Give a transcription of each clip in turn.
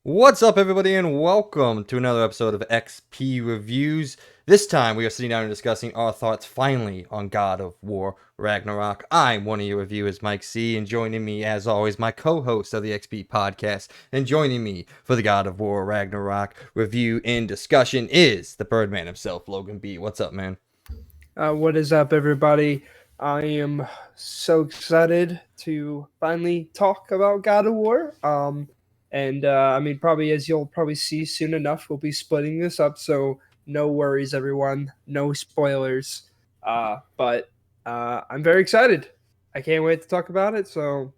What's up, everybody, and welcome to another episode of XP Reviews. This time, we are sitting down and discussing our thoughts, finally, on God of War Ragnarok. I'm one of your reviewers, Mike C., and joining me, as always, my co-host of the XP podcast, and joining me for the God of War Ragnarok review and discussion is the Birdman himself, Logan B. What's up, man? What is up, everybody? I am so excited to finally talk about God of War. I mean, probably as you'll probably see soon enough, we'll be splitting this up. So no worries, everyone. No spoilers. But I'm very excited. I can't wait to talk about it. So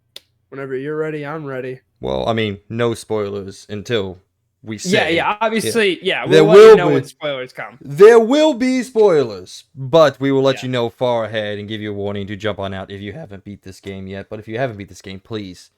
whenever you're ready, I'm ready. Well, I mean, no spoilers until we say. Obviously, There we'll will let you know be- when spoilers come. There will be spoilers, but we will let Yeah. you know far ahead and give you a warning to jump on out if you haven't beat this game yet. But if you haven't beat this game, please,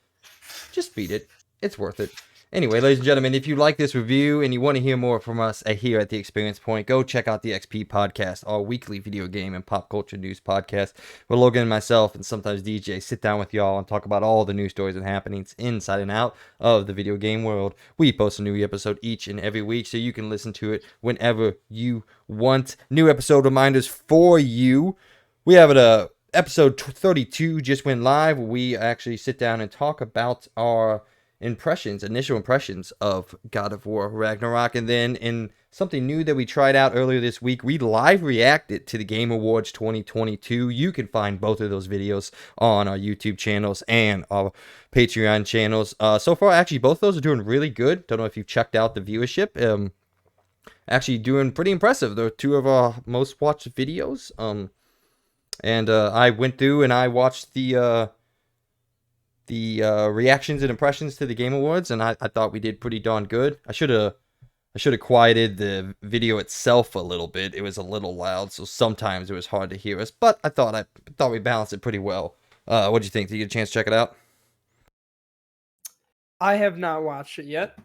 just beat it. It's worth it. Anyway, ladies and gentlemen, if you like this review and you want to hear more from us here at The Experience Point, go check out the XP Podcast, our weekly video game and pop culture news podcast, where Logan and myself and sometimes DJ sit down with y'all and talk about all the news stories and happenings inside and out of the video game world. We post a new episode each and every week, so you can listen to it whenever you want. New episode reminders for you. We have episode 32 just went live. We actually sit down and talk about our initial impressions of God of War Ragnarok, and then in something new that we tried out earlier this week, we live reacted to the Game Awards 2022. You can find both of those videos on our YouTube channels and our Patreon channels. So far, actually, both of those are doing really good. Don't know if you've checked out the viewership. Actually doing pretty impressive. They're two of our most watched videos. I went through and I watched the reactions and impressions to the Game Awards, and I thought we did pretty darn good. I should have quieted the video itself a little bit. It was a little loud, so sometimes it was hard to hear us. But I thought we balanced it pretty well. What'd you think? Did you get a chance to check it out? I have not watched it yet,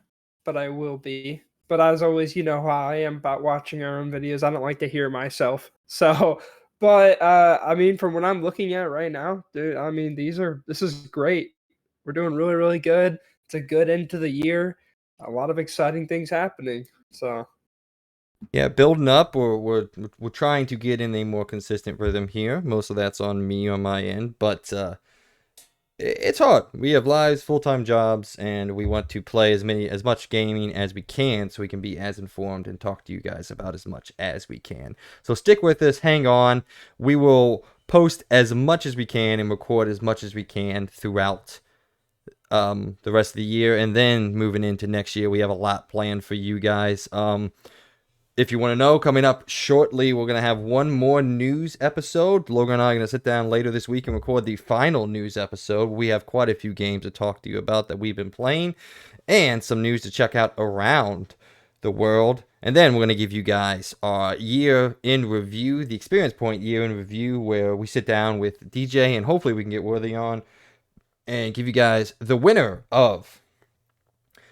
but I will be. But as always, you know how I am about watching our own videos. I don't like to hear myself. So, but I mean, from what I'm looking at right now, dude, I mean, this is great. We're doing really, really good. It's a good end to the year. A lot of exciting things happening. So, yeah, building up. We're trying to get in a more consistent rhythm here. Most of that's on me on my end, but it's hard. We have lives, full-time jobs, and we want to play as much gaming as we can so we can be as informed and talk to you guys about as much as we can. So stick with us, hang on. We will post as much as we can and record as much as we can throughout the rest of the year, and then moving into next year, we have a lot planned for you guys. If you want to know, coming up shortly, we're going to have one more news episode. Logan and I are going to sit down later this week and record the final news episode. We have quite a few games to talk to you about that we've been playing, and some news to check out around the world. And then we're going to give you guys our year in review, the Experience Point year in review, where we sit down with DJ, and hopefully we can get Worthy on and give you guys the winner of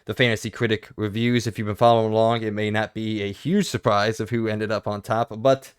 the Fantasy Critic reviews. If you've been following along, it may not be a huge surprise of who ended up on top, but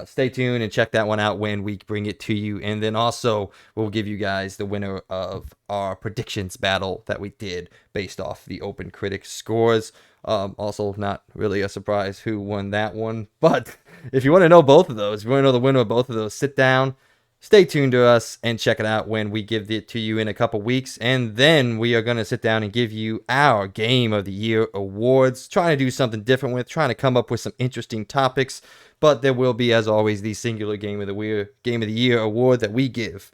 stay tuned and check that one out when we bring it to you. And then also, we'll give you guys the winner of our predictions battle that we did based off the Open Critic scores. Also, not really a surprise who won that one, but if you want to know both of those, if you want to know the winner of both of those, sit down, stay tuned to us, and check it out when we give it to you in a couple weeks. And then we are going to sit down and give you our Game of the Year awards. Trying to do something different with, trying to come up with some interesting topics. But there will be, as always, the singular Game of the Year award that we give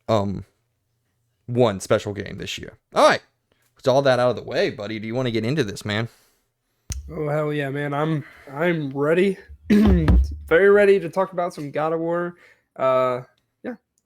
one special game this year. All right. With all that out of the way, buddy, do you want to get into this, man? oh hell yeah, man! I'm ready, very ready to talk about some God of War. I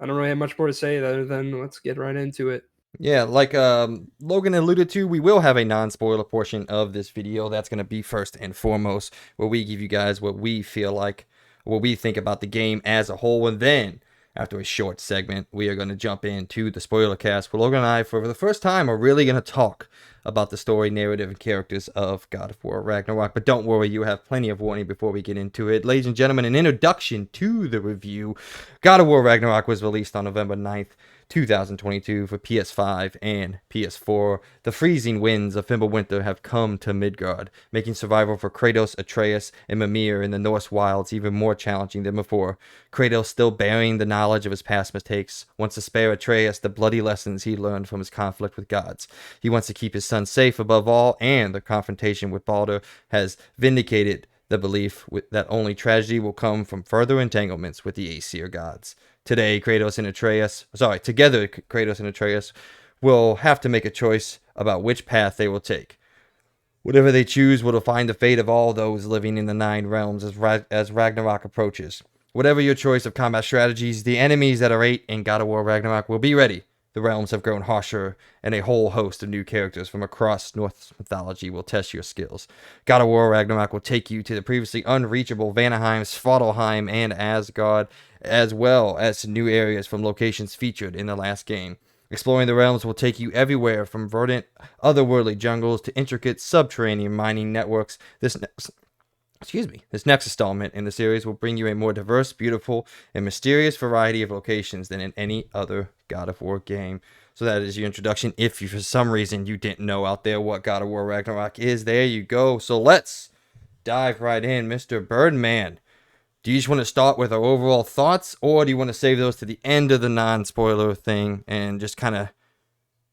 don't really have much more to say other than let's get right into it. Yeah, like Logan alluded to, we will have a non-spoiler portion of this video. That's going to be first and foremost, where we give you guys what we feel like, what we think about the game as a whole. And then After a short segment, we are going to jump into the spoiler cast where Logan and I, for the first time, are really going to talk about the story, narrative, and characters of God of War Ragnarok. But don't worry, you have plenty of warning before we get into it. Ladies and gentlemen, an introduction to the review. God of War Ragnarok was released on November 9th, 2022 for PS5 and PS4. The freezing winds of Fimbulwinter have come to Midgard, making survival for Kratos, Atreus, and Mimir in the Norse wilds even more challenging than before. Kratos, still bearing the knowledge of his past mistakes, wants to spare Atreus the bloody lessons he learned from his conflict with gods. He wants to keep his son safe above all, and the confrontation with Baldur has vindicated the belief that only tragedy will come from further entanglements with the Aesir gods. Together, Kratos and Atreus will have to make a choice about which path they will take. Whatever they choose will define the fate of all those living in the Nine Realms as Ragnarok approaches. Whatever your choice of combat strategies, the enemies that await in God of War Ragnarok will be ready. The realms have grown harsher, and a whole host of new characters from across Norse mythology will test your skills. God of War Ragnarok will take you to the previously unreachable Vanaheim, Svartalfheim, and Asgard, as well as to new areas from locations featured in the last game. Exploring the realms will take you everywhere from verdant, otherworldly jungles to intricate subterranean mining networks. This next installment in the series will bring you a more diverse, beautiful, and mysterious variety of locations than in any other God of War game. So that is your introduction. If you, for some reason, you didn't know out there what God of War Ragnarok is, there you go. So let's dive right in, Mr. Birdman. Do you just want to start with our overall thoughts, or do you want to save those to the end of the non-spoiler thing and just kind of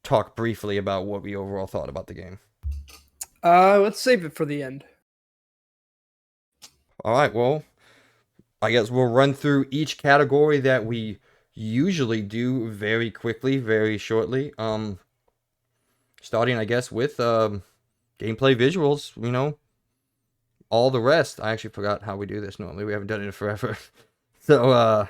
talk briefly about what we overall thought about the game? Let's save it for the end. All right, well, I guess we'll run through each category that we usually do very quickly, very shortly. Starting, I guess, with gameplay visuals, all the rest. I actually forgot how we do this normally. We haven't done it in forever. So,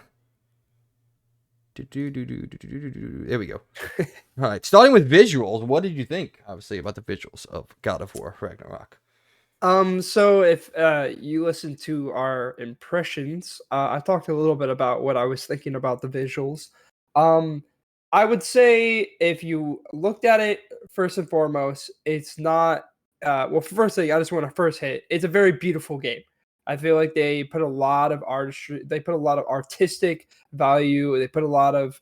there we go. All right, starting with visuals, what did you think, obviously, about the visuals of God of War Ragnarok? So if you listen to our impressions, I talked a little bit about what I was thinking about the visuals. Um, I would say if you looked at it first and foremost, it's not. Well, first thing I just want to first hit. It's a very beautiful game. I feel like they put a lot of artistry. They put a lot of artistic value. They put a lot of.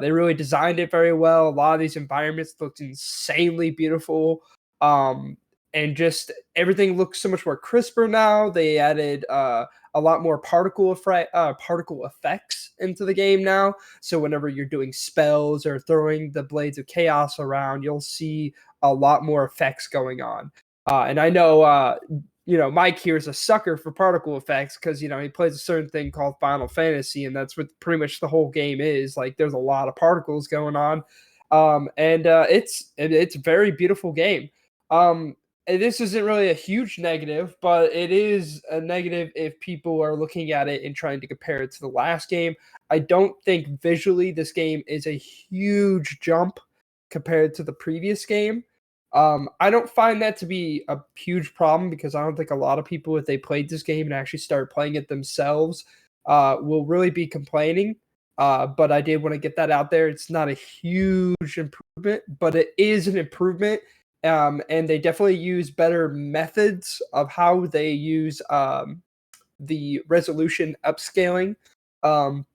They really designed it very well. A lot of these environments looked insanely beautiful. Um, and just everything looks so much more crisper now. They added a lot more particle effects into the game now. So whenever you're doing spells or throwing the blades of chaos around, you'll see a lot more effects going on. And I know Mike here is a sucker for particle effects because he plays a certain thing called Final Fantasy, and that's what pretty much the whole game is. Like, there's a lot of particles going on, and it's a very beautiful game. And this isn't really a huge negative, but it is a negative if people are looking at it and trying to compare it to the last game. I don't think visually this game is a huge jump compared to the previous game. I don't find that to be a huge problem because I don't think a lot of people, if they played this game and actually started playing it themselves, will really be complaining. But I did want to get that out there. It's not a huge improvement, but it is an improvement, and they definitely use better methods of how they use the resolution upscaling. Um,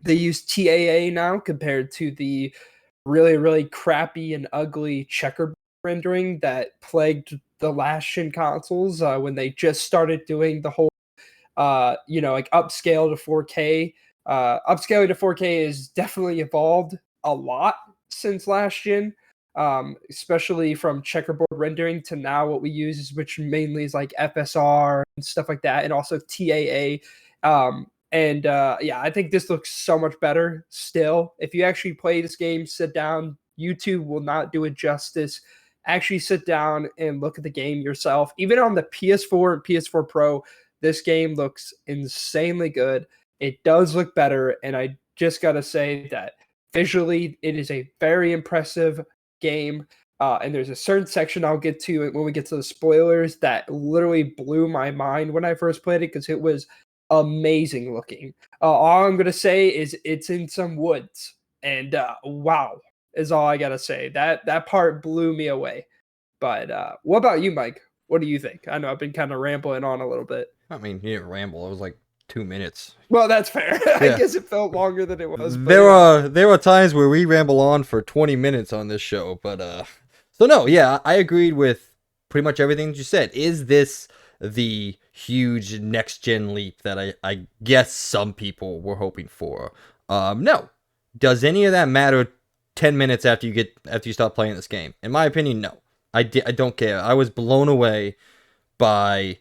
they use TAA now compared to the really, really crappy and ugly checkerboard rendering that plagued the last gen consoles when they just started doing the whole, like upscale to 4K. Upscaling to 4K has definitely evolved a lot since last gen, especially from checkerboard rendering to now what we use is which mainly is like FSR and stuff like that, and also TAA. I think this looks so much better still. If you actually play this game, sit down, YouTube will not do it justice. Actually sit down and look at the game yourself. Even on the PS4 and PS4 Pro, this game looks insanely good. It does look better, and I just got to say that visually, it is a very impressive game. And there's a certain section I'll get to when we get to the spoilers that literally blew my mind when I first played it because it was amazing looking. All I'm gonna say is it's in some woods, and wow is all I gotta say. That part blew me away. But what about you, Mike? What do you think? I know I've been kind of rambling on a little bit. I mean, you didn't ramble. It was like 2 minutes. Well, that's fair. I Yeah. guess it felt longer than it was. But There are times where we ramble on for 20 minutes on this show, but so no, yeah, I agreed with pretty much everything that you said. Is this the huge next gen leap that I guess some people were hoping for? No. Does any of that matter 10 minutes after you start playing this game? In my opinion, no. I don't care. I was blown away by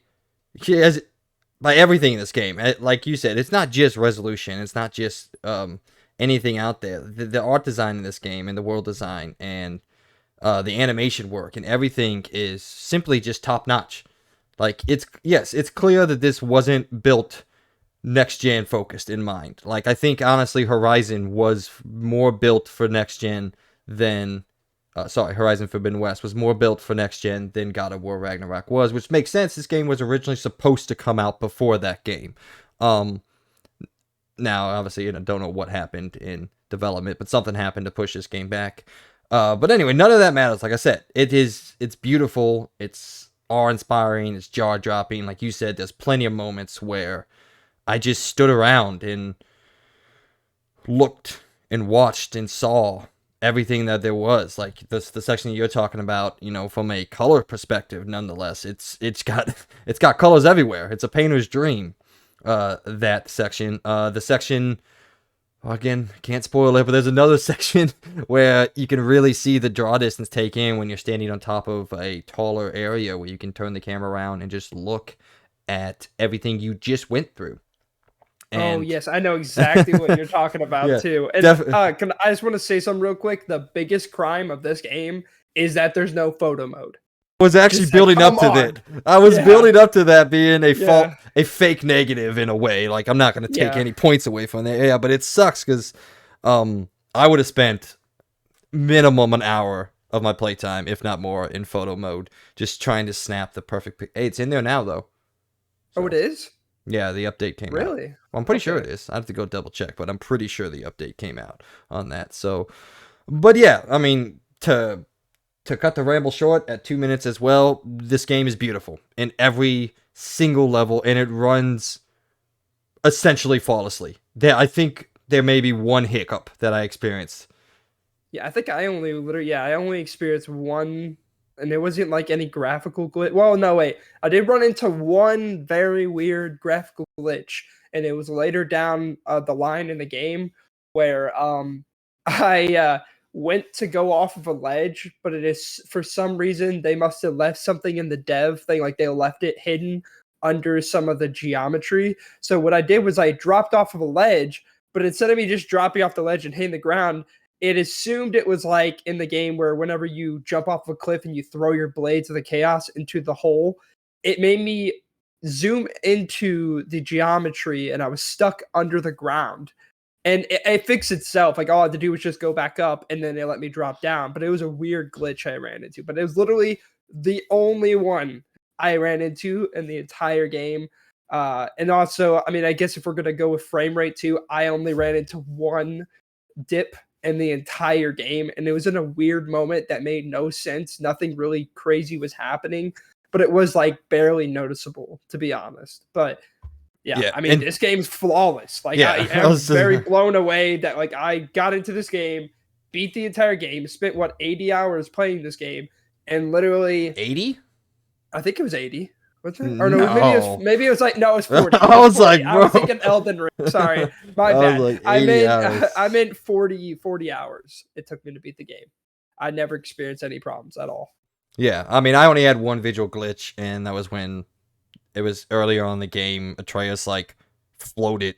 by everything in this game. Like you said, it's not just resolution. It's not just anything out there. The art design in this game and the world design and the animation work and everything is simply just top notch. Like it's clear that this wasn't built next gen focused in mind. Like I think honestly, Horizon was more built for next gen than. Horizon Forbidden West was more built for next gen than God of War Ragnarok was, which makes sense. This game was originally supposed to come out before that game. Now, obviously, don't know what happened in development, but something happened to push this game back. But anyway, none of that matters. Like I said, it's beautiful, it's awe-inspiring, it's jaw-dropping. Like you said, there's plenty of moments where I just stood around and looked and watched and saw everything that there was. Like the section you're talking about, from a color perspective, nonetheless, it's got colors everywhere. It's a painter's dream. That section, the section, again, can't spoil it, but there's another section where you can really see the draw distance take in when you're standing on top of a taller area where you can turn the camera around and just look at everything you just went through. Oh yes, I know exactly what you're talking about Yeah, too. And I just want to say something real quick. The biggest crime of this game is that there's no photo mode. I was actually building up to that. I was building up to that being a fake negative in a way. Like I'm not going to take any points away from that. Yeah, but it sucks because I would have spent minimum an hour of my playtime, if not more, in photo mode, just trying to snap the perfect pic. Hey, it's in there now though. So, oh, it is? Yeah, the update came out. Really? Well, I'm pretty sure it is. I have to go double check, but I'm pretty sure the update came out on that. So, but yeah, I mean, to cut the ramble short at 2 minutes as well, this game is beautiful in every single level, and it runs essentially flawlessly. I think there may be one hiccup that I experienced. Yeah, I think I only experienced one. And there wasn't like any graphical glitch. Well, no, wait. I did run into one very weird graphical glitch, and it was later down the line in the game where I went to go off of a ledge, but it is for some reason they must have left something in the dev thing, like they left it hidden under some of the geometry. So what I did was I dropped off of a ledge, but instead of me just dropping off the ledge and hitting the ground, it assumed it was like in the game where whenever you jump off a cliff and you throw your blades of the chaos into the hole, it made me zoom into the geometry and I was stuck under the ground. And it fixed itself. Like all I had to do was just go back up and then they let me drop down. But it was a weird glitch I ran into. But it was literally the only one I ran into in the entire game. And also, I mean, I guess if we're going to go with frame rate too, I only ran into one dip in the entire game, and it was in a weird moment that made no sense. Nothing really crazy was happening, but it was like barely noticeable, to be honest. But yeah, I mean, this game's flawless. Like I was very blown away that like I got into this game, beat the entire game, spent 80 hours playing this game, and literally 80? I think it was 80. What's that? Or no, maybe it was like, no, it was 40. I was 40. like, bro. I was thinking Elden Ring. Sorry, my bad. Like I meant 40 hours it took me to beat the game. I never experienced any problems at all. Yeah, I mean, I only had one visual glitch, and that was when it was earlier on in the game. Atreus like floated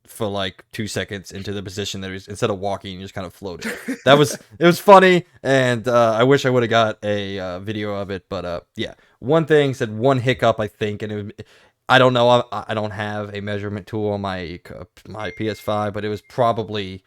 for like 2 seconds into the position that he was, instead of walking, he just kind of floated. It was funny, and I wish I would have got a video of it. But yeah, one thing said one hiccup, I think, and I don't know. I don't have a measurement tool on my PS5, but it was probably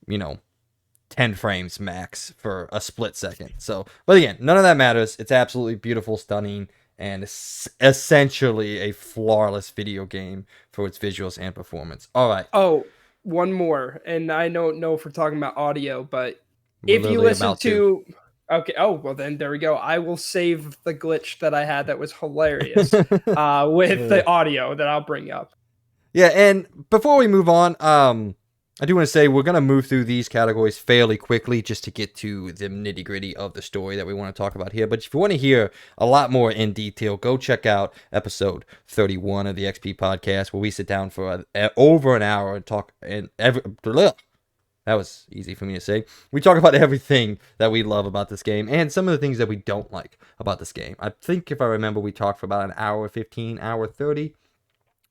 10 frames max for a split second. So, but again, none of that matters. It's absolutely beautiful, stunning, and essentially a flawless video game for its visuals and performance. All right, Oh, one more, and I don't know if we're talking about audio, but we're if you literally listen about to. to, okay, oh well, then there we go. I will save the glitch that I had that was hilarious with Uh, the audio that I'll bring up. Yeah, and before we move on, I do want to say we're gonna move through these categories fairly quickly just to get to the nitty gritty of the story that we want to talk about here. But if you want to hear a lot more in detail, go check out episode 31 of the XP podcast, where we sit down for over an hour and talk and that was easy for me to say. We talk about everything that we love about this game and some of the things that we don't like about this game. I think if I remember, we talked for about an hour 15, hour 30.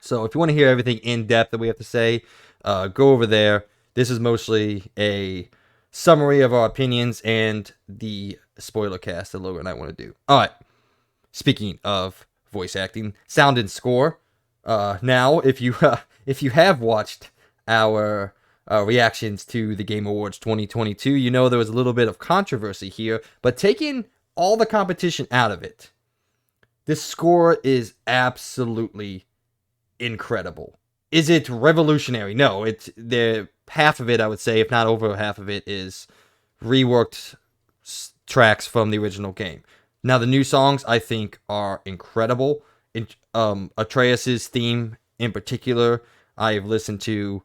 So if you want to hear everything in depth that we have to say, go over there. This is mostly a summary of our opinions and the spoiler cast that Logan and I want to do. All right. Speaking of voice acting, sound and score. Now, if you have watched our reactions to the Game Awards 2022, you know there was a little bit of controversy here. But taking all the competition out of it, this score is absolutely incredible. Is it revolutionary? No, it's the half of it, I would say, if not over half of it, is reworked tracks from the original game. Now the new songs I think are incredible. Atreus's theme in particular, I've listened to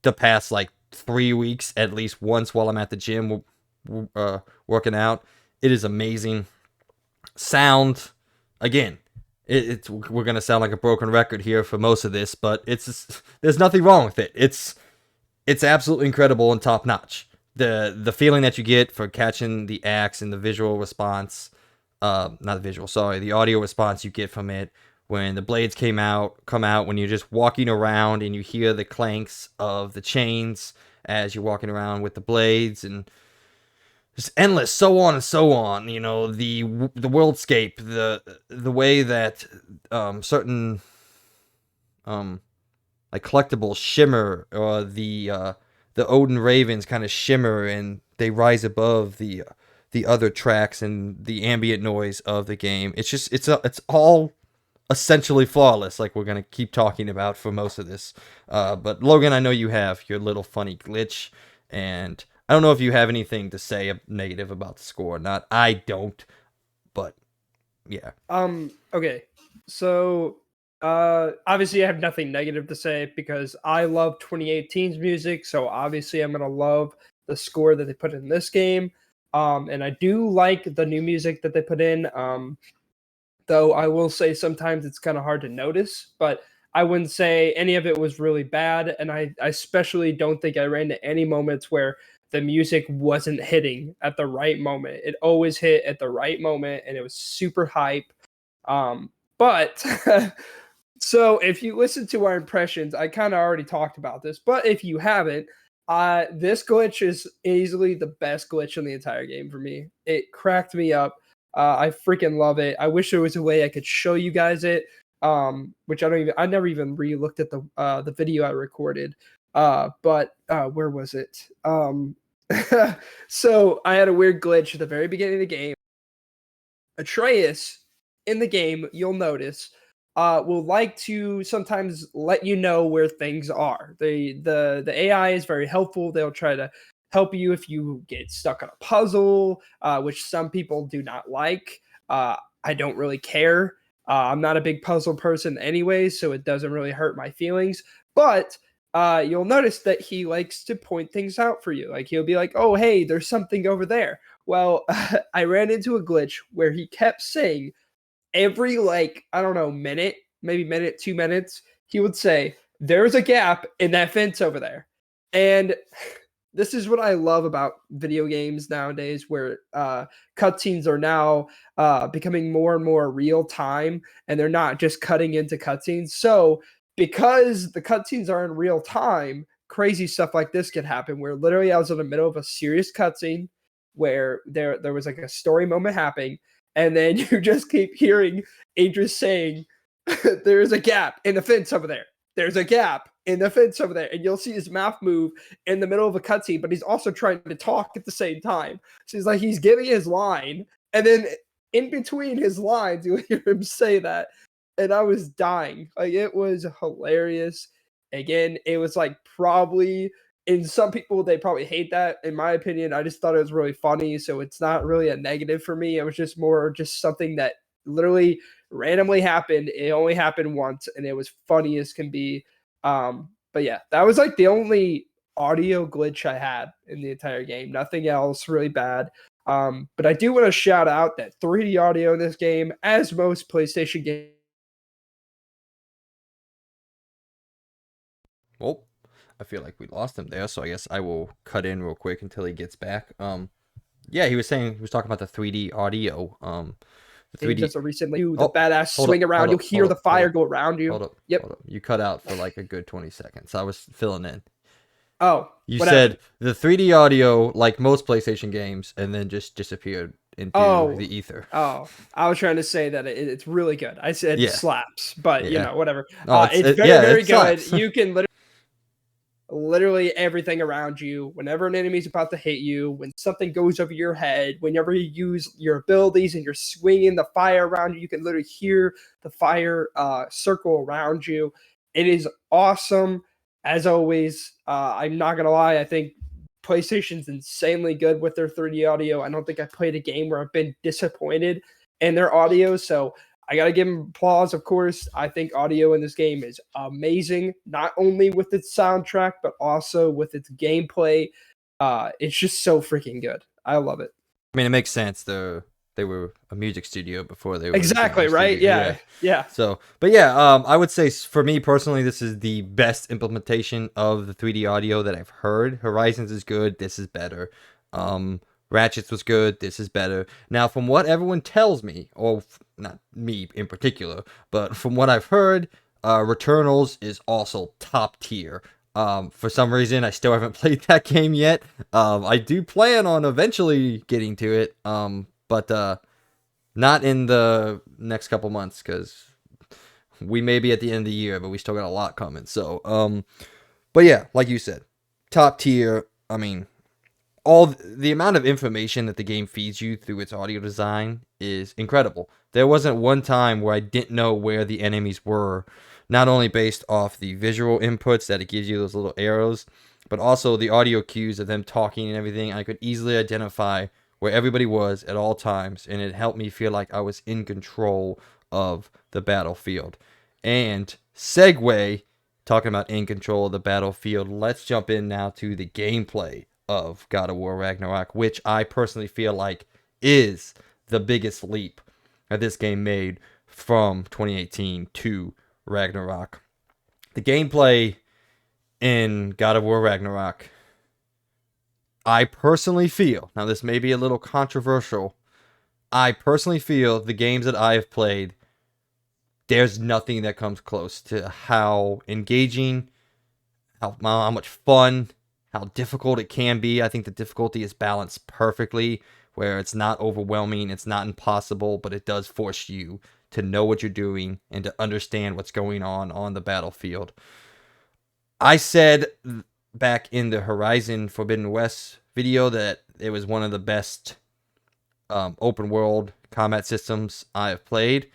the past like 3 weeks at least once while I'm at the gym working out. It is amazing. Sound, again, it's we're gonna sound like a broken record here for most of this, but there's nothing wrong with it. It's absolutely incredible and top notch. The feeling that you get for catching the axe and the visual response, not the visual, sorry, the audio response you get from it when the blades come out when you're just walking around and you hear the clanks of the chains as you're walking around with the blades, and just endless, so on and so on. You know, the worldscape, the way that certain like collectibles shimmer, or the Odin ravens kind of shimmer and they rise above the other tracks and the ambient noise of the game. It's all essentially flawless, like we're gonna keep talking about for most of this. But Logan, I know you have your little funny glitch, and I don't know if you have anything to say negative about the score or not. I don't, but yeah. Okay. So obviously I have nothing negative to say because I love 2018's music, so obviously I'm gonna love the score that they put in this game. And I do like the new music that they put in. Though I will say sometimes it's kind of hard to notice, but I wouldn't say any of it was really bad. And I especially don't think I ran into any moments where the music wasn't hitting at the right moment. It always hit at the right moment and it was super hype. But so if you listen to our impressions, I kind of already talked about this, but if you haven't, this glitch is easily the best glitch in the entire game for me. It cracked me up. I freaking love it. I wish there was a way I could show you guys it. Which I never even re-looked at the video I recorded. But where was it? So I had a weird glitch at the very beginning of the game. Atreus in the game, you'll notice, will like to sometimes let you know where things are. The AI is very helpful. They'll try to help you if you get stuck on a puzzle, which some people do not like. I don't really care. I'm not a big puzzle person anyway, so it doesn't really hurt my feelings. But you'll notice that he likes to point things out for you. Like he'll be like, "Oh, hey, there's something over there." Well, I ran into a glitch where he kept saying every like I don't know minute, maybe minute, 2 minutes, he would say, "There's a gap in that fence over there," and this is what I love about video games nowadays, where cutscenes are now becoming more and more real time, and they're not just cutting into cutscenes. So, because the cutscenes are in real time, crazy stuff like this can happen. Where literally, I was in the middle of a serious cutscene where there was like a story moment happening, and then you just keep hearing Idris saying, "There is a gap in the fence over there. There's a gap in the fence over there," and you'll see his mouth move in the middle of a cutscene, but he's also trying to talk at the same time. So he's giving his line, and then in between his lines, you hear him say that, and I was dying. Like, it was hilarious. Again, it was like probably, in some people they probably hate that. In my opinion, I just thought it was really funny, so it's not really a negative for me. It was just more just something that literally randomly happened. It only happened once, and it was funny as can be. But yeah, that was like the only audio glitch I had in the entire game. Nothing else really bad. But I do want to shout out that 3D audio in this game, as most PlayStation games. Well, I feel like we lost him there, so I guess I will cut in real quick until he gets back. Yeah, he was talking about the 3D audio. The 3D. Just recently, the Oh, badass hold swing up, around. hold You'll up, hear hold the up, hold fire up, go around you. hold up, Yep. hold up. You cut out for like a good 20 seconds. I was filling in. Oh, You what said happened? the 3D audio, like most PlayStation games, and then just disappeared into Oh, the ether. oh, I was trying to say that it's really good. I said Yeah, slaps, but yeah. whatever. Oh, It's very, yeah, very it good. slaps. You can literally everything around you. Whenever an enemy's about to hit you, when something goes over your head, whenever you use your abilities and you're swinging the fire around you, you can literally hear the fire circle around you. It is awesome. As always, I'm not gonna lie. I think PlayStation's insanely good with their 3D audio. I don't think I played a game where I've been disappointed in their audio. So I gotta give him applause, of course. I think audio in this game is amazing, not only with its soundtrack, but also with its gameplay. It's just so freaking good. I love it. I mean, it makes sense. They were a music studio before they were a Exactly, game right? studio. Yeah. Yeah, yeah. So, but yeah, I would say for me personally, this is the best implementation of the 3D audio that I've heard. Horizons is good. This is better. Ratchets was good. This is better. Now, from what everyone tells me, or not me in particular, but from what I've heard, Returnals is also top tier. For some reason, I still haven't played that game yet. I do plan on eventually getting to it. But not in the next couple months because we may be at the end of the year, but we still got a lot coming. So, but yeah, like you said, top tier. I mean, all the amount of information that the game feeds you through its audio design is incredible. There wasn't one time where I didn't know where the enemies were, not only based off the visual inputs that it gives you, those little arrows, but also the audio cues of them talking and everything. I could easily identify where everybody was at all times, and it helped me feel like I was in control of the battlefield. And segue, talking about in control of the battlefield, let's jump in now to the gameplay of God of War Ragnarok, which I personally feel like is the biggest leap that this game made from 2018 to Ragnarok. The gameplay in God of War Ragnarok, I personally feel, now this may be a little controversial, I personally feel the games that I have played, there's nothing that comes close to how engaging, how much fun, how difficult it can be. I think the difficulty is balanced perfectly, where it's not overwhelming, it's not impossible, but it does force you to know what you're doing and to understand what's going on the battlefield. I said back in the Horizon Forbidden West video that it was one of the best open world combat systems I have played.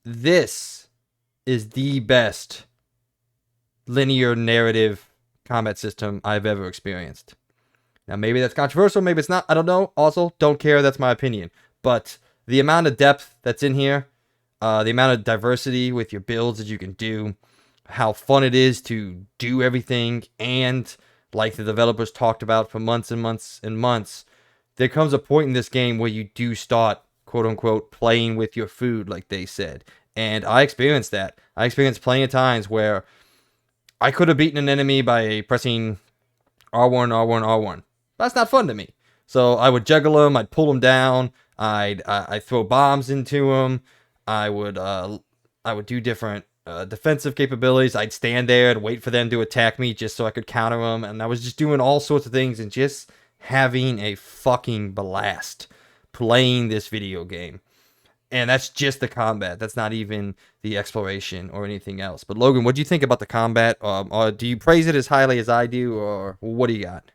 This is the best linear narrative combat system I've ever experienced. Now, maybe that's controversial, maybe it's not. I don't know. Also, don't care. That's my opinion. But the amount of depth that's in here, the amount of diversity with your builds that you can do, how fun it is to do everything, and like the developers talked about for months and months and months, there comes a point in this game where you do start, quote unquote, playing with your food, like they said. And I experienced that. I experienced plenty of times where I could have beaten an enemy by pressing R1, R1, R1. That's not fun to me. So I would juggle them. I'd pull them down. I'd throw bombs into them. I would do different defensive capabilities. I'd stand there and wait for them to attack me just so I could counter them. And I was just doing all sorts of things and just having a fucking blast playing this video game. And that's just the combat. That's not even the exploration or anything else. But Logan, what do you think about the combat? Or do you praise it as highly as I do, or what do you got?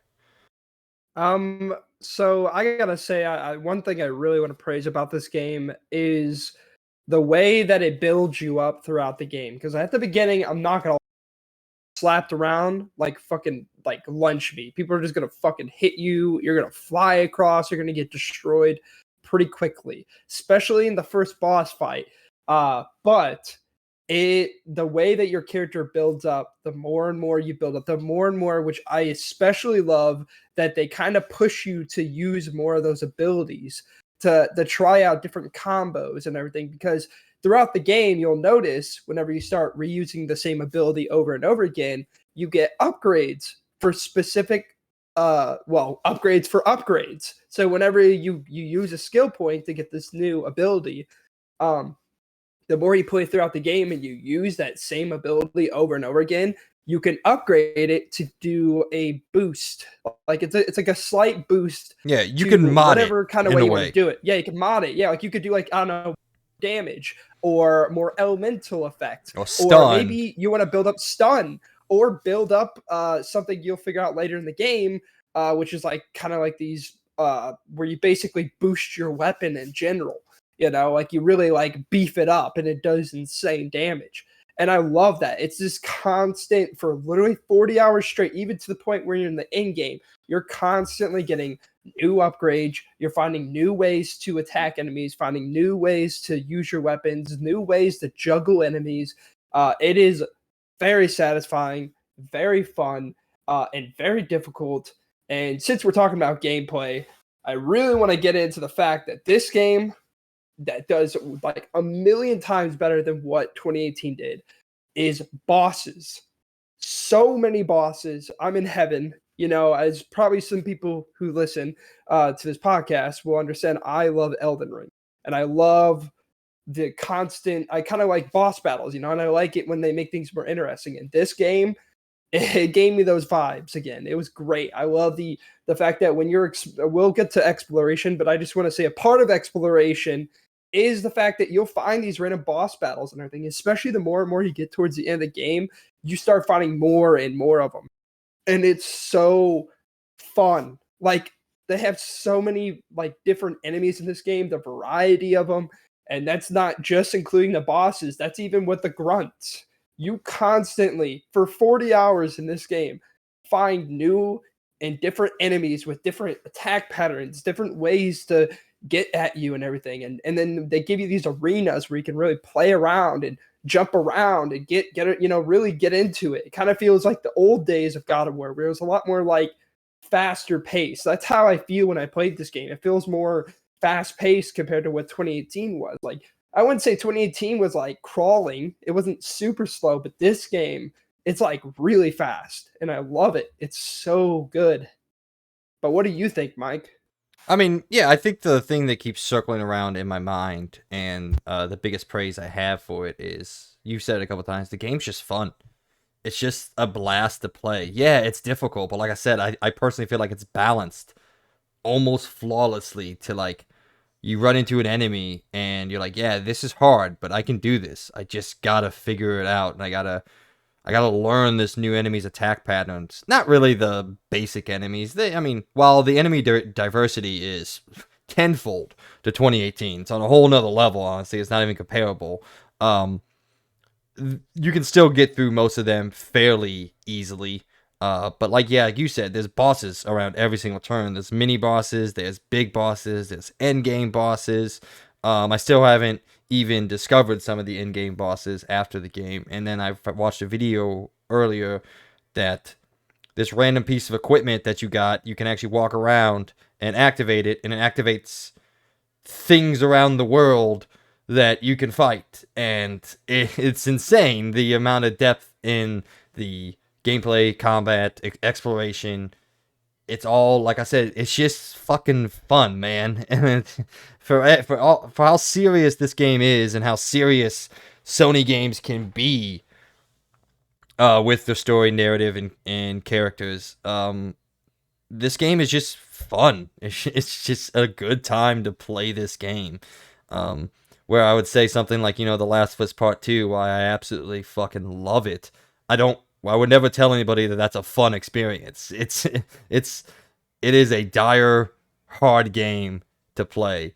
So I gotta say, one thing I really want to praise about this game is the way that it builds you up throughout the game. Because at the beginning, I'm not gonna slapped around like fucking like lunch meat. People are just gonna fucking hit you. You're gonna fly across. You're gonna get destroyed pretty quickly, especially in the first boss fight. But the way that your character builds up, the more and more you build up, the more and more, which I especially love, that they kind of push you to use more of those abilities to try out different combos and everything. Because throughout the game, you'll notice whenever you start reusing the same ability over and over again, you get upgrades for specific upgrades for upgrades. So whenever you use a skill point to get this new ability, the more you play throughout the game and you use that same ability over and over again, you can upgrade it to do a boost. Like it's like a slight boost. Yeah, you can mod whatever it kind of in way a you way. want to do it. Yeah, you can mod it. Yeah, like you could do like, I don't know, damage or more elemental effect, or stun. Or maybe you want to build up stun or build up something you'll figure out later in the game, which is like kind of like these where you basically boost your weapon in general. You know, like you really like beef it up and it does insane damage. And I love that. It's this constant for literally 40 hours straight, even to the point where you're in the end game. You're constantly getting new upgrades. You're finding new ways to attack enemies, finding new ways to use your weapons, new ways to juggle enemies. It is very satisfying, very fun, and very difficult. And since we're talking about gameplay, I really want to get into the fact that this game that does like a million times better than what 2018 did is bosses. So many bosses. I'm in heaven. You know, as probably some people who listen to this podcast will understand, I love Elden Ring. And I love the constant, I kind of like boss battles, you know, and I like it when they make things more interesting. In this game, it gave me those vibes again. It was great. I love the fact that when we'll get to exploration, but I just want to say a part of exploration is the fact that you'll find these random boss battles and everything, especially the more and more you get towards the end of the game, you start finding more and more of them. And it's so fun. Like they have so many like different enemies in this game, the variety of them. And that's not just including the bosses. That's even with the grunts. You constantly, for 40 hours in this game, find new and different enemies with different attack patterns, different ways to get at you and everything. And then they give you these arenas where you can really play around and jump around and get it, you know, really get into it. It kind of feels like the old days of God of War, where it was a lot more like faster pace. That's how I feel when I played this game. It feels more fast paced compared to what 2018 was. Like I wouldn't say 2018 was like crawling. It wasn't super slow, but this game, it's like really fast and I love it. It's so good. But what do you think, Mike? I mean, yeah, I think the thing that keeps circling around in my mind and the biggest praise I have for it is, you said it a couple times, the game's just fun. It's just a blast to play. Yeah, it's difficult, but like I said, I personally feel like it's balanced almost flawlessly to like, you run into an enemy and you're like, yeah, this is hard, but I can do this. I just gotta figure it out, and I gotta learn this new enemy's attack patterns. Not really the basic enemies. I mean, while the enemy diversity is tenfold to 2018, it's on a whole nother level. Honestly, it's not even comparable. You can still get through most of them fairly easily. But like you said, there's bosses around every single turn. There's mini bosses, there's big bosses, there's end game bosses. I still haven't even discovered some of the end game bosses after the game. And then I watched a video earlier that this random piece of equipment that you got, you can actually walk around and activate it, and it activates things around the world that you can fight. And it's insane the amount of depth in the gameplay, combat, exploration. It's all, like I said, it's just fucking fun, man. And for how serious this game is and how serious Sony games can be with the story, narrative, and characters, this game is just fun. It's just a good time to play this game. Where I would say something like, The Last of Us Part 2, why I absolutely fucking love it. I would never tell anybody that that's a fun experience. It is a dire hard game to play.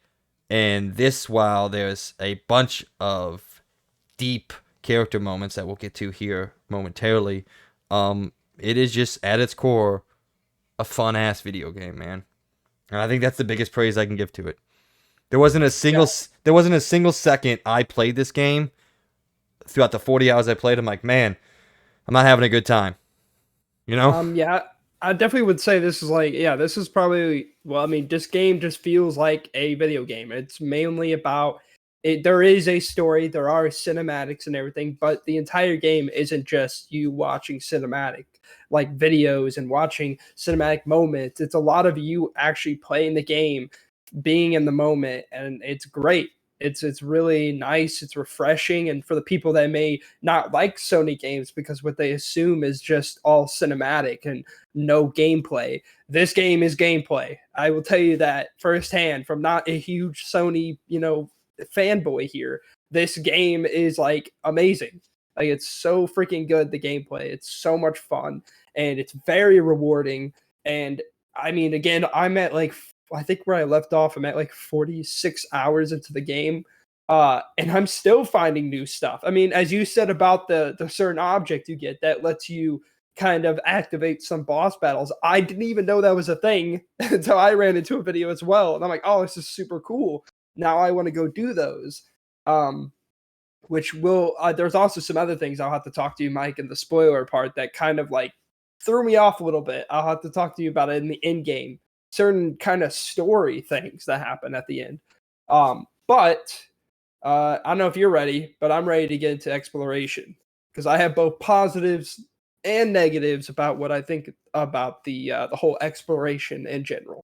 And this, while there's a bunch of deep character moments that we'll get to here momentarily, it is just at its core a fun ass video game, man. And I think that's the biggest praise I can give to it. There wasn't a single Yeah. second I played this game throughout the 40 hours I played. I'm like, man, I'm not having a good time. You know? Yeah, I definitely would say this is like, yeah, this is probably, well, I mean, this game just feels like a video game. It's mainly about it. There is a story, there are cinematics and everything, but the entire game isn't just you watching cinematic like videos and watching cinematic moments. It's a lot of you actually playing the game, being in the moment, and it's great. It's really nice. It's refreshing, and for the people that may not like Sony games because what they assume is just all cinematic and no gameplay, this game is gameplay. I will tell you that firsthand from not a huge Sony, fanboy here. This game is like amazing. Like it's so freaking good. The gameplay, it's so much fun, and it's very rewarding. And I mean, again, I'm at like I think where I left off, I'm at like 46 hours into the game. And I'm still finding new stuff. I mean, as you said about the certain object you get that lets you kind of activate some boss battles. I didn't even know that was a thing until I ran into a video as well. And I'm like, oh, this is super cool. Now I want to go do those. Which will, there's also some other things I'll have to talk to you, Mike, in the spoiler part that kind of like threw me off a little bit. I'll have to talk to you about it in the end game, certain kind of story things that happen at the end. But I don't know if you're ready, but I'm ready to get into exploration because I have both positives and negatives about what I think about the whole exploration in general.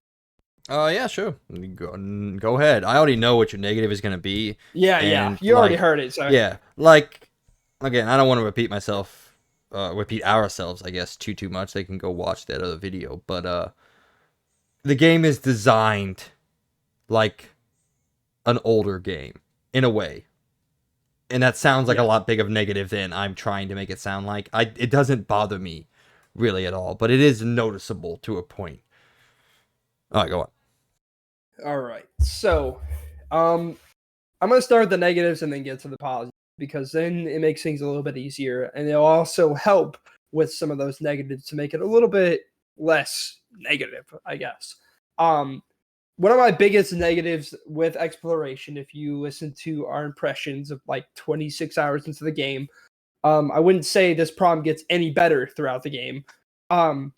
Yeah, sure. Go ahead. I already know what your negative is going to be. Yeah, And, you already heard it. So yeah, like, again, I don't want to repeat ourselves, I guess, too much. They can go watch that other video. But, the game is designed like an older game, in a way. And that sounds like a yeah. lot big of negative than I'm trying to make it sound like. It doesn't bother me, really, at all. But it is noticeable to a point. All right, go on. All right. So, I'm gonna start with the negatives and then get to the positives because then it makes things a little bit easier, and it'll also help with some of those negatives to make it a little bit less negative, I guess. Um, One of my biggest negatives with exploration, if you listen to our impressions of like 26 hours into the game, I wouldn't say this problem gets any better throughout the game. Um,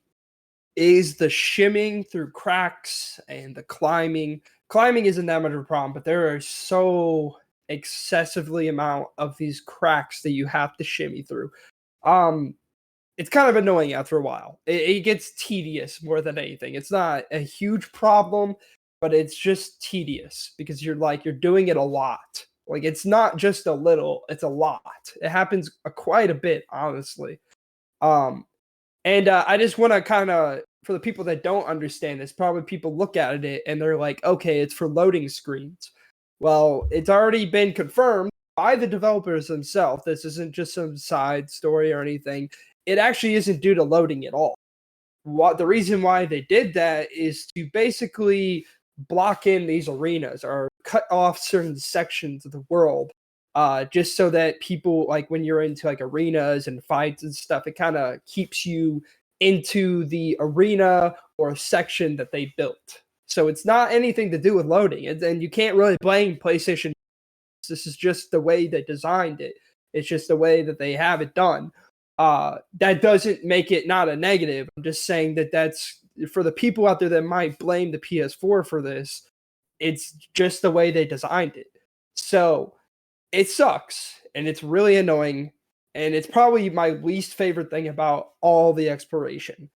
is the shimming through cracks and the climbing. Climbing isn't that much of a problem, but there are so excessively amount of these cracks that you have to shimmy through. Um, it's kind of annoying after a while. It gets tedious more than anything. It's not a huge problem, but it's just tedious because you're doing it a lot. Like it's not just a little, it's a lot. It happens quite a bit, honestly. Um, and I just want to kind of, for the people that don't understand this, probably people look at it and they're like, okay, it's for loading screens. Well, it's already been confirmed by the developers themselves. This isn't just some side story or anything. It actually isn't due to loading at all. What the reason why they did that is to basically block in these arenas or cut off certain sections of the world, just so that people, like when you're into like arenas and fights and stuff, it kind of keeps you into the arena or section that they built. So it's not anything to do with loading, and you can't really blame PlayStation. This is just the way they designed it. It's just the way that they have it done. That doesn't make it not a negative. I'm just saying that that's for the people out there that might blame the PS4 for this. It's just the way they designed it. So it sucks and it's really annoying. And it's probably my least favorite thing about all the exploration.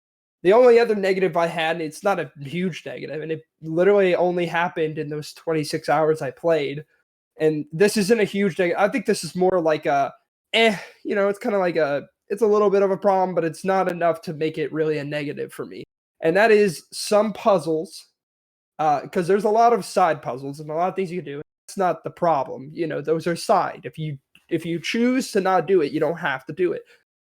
The only other negative I had, and it's not a huge negative, and it literally only happened in those 26 hours I played. And this isn't a huge negative. I think this is more like it's kind of like it's a little bit of a problem, but it's not enough to make it really a negative for me. And that is some puzzles, because there's a lot of side puzzles and a lot of things you can do. That's not the problem. Those are side. If you choose to not do it, you don't have to do it.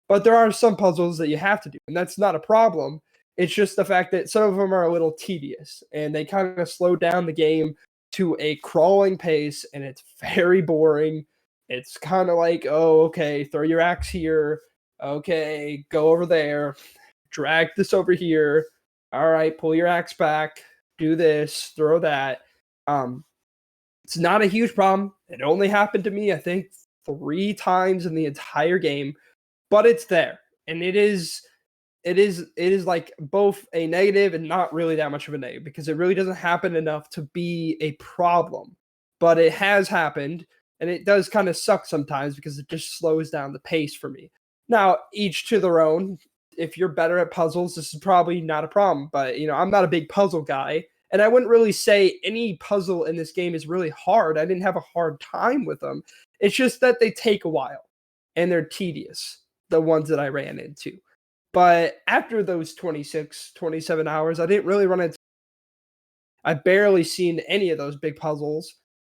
But there are some puzzles that you have to do, and that's not a problem. It's just the fact that some of them are a little tedious and they kind of slow down the game to a crawling pace, and it's very boring. It's kind of like, oh, okay, throw your axe here. Okay, go over there. Drag this over here. All right, pull your axe back. Do this. Throw that. Um, it's not a huge problem. It only happened to me, I think, 3 times in the entire game, but it's there, and it is like both a negative and not really that much of a negative because it really doesn't happen enough to be a problem. But it has happened, and it does kind of suck sometimes because it just slows down the pace for me. Now, each to their own. If you're better at puzzles, this is probably not a problem. But I'm not a big puzzle guy, and I wouldn't really say any puzzle in this game is really hard. I didn't have a hard time with them. It's just that they take a while and they're tedious, the ones that I ran into. But after those 26, 27 hours, I didn't really run into I barely seen any of those big puzzles.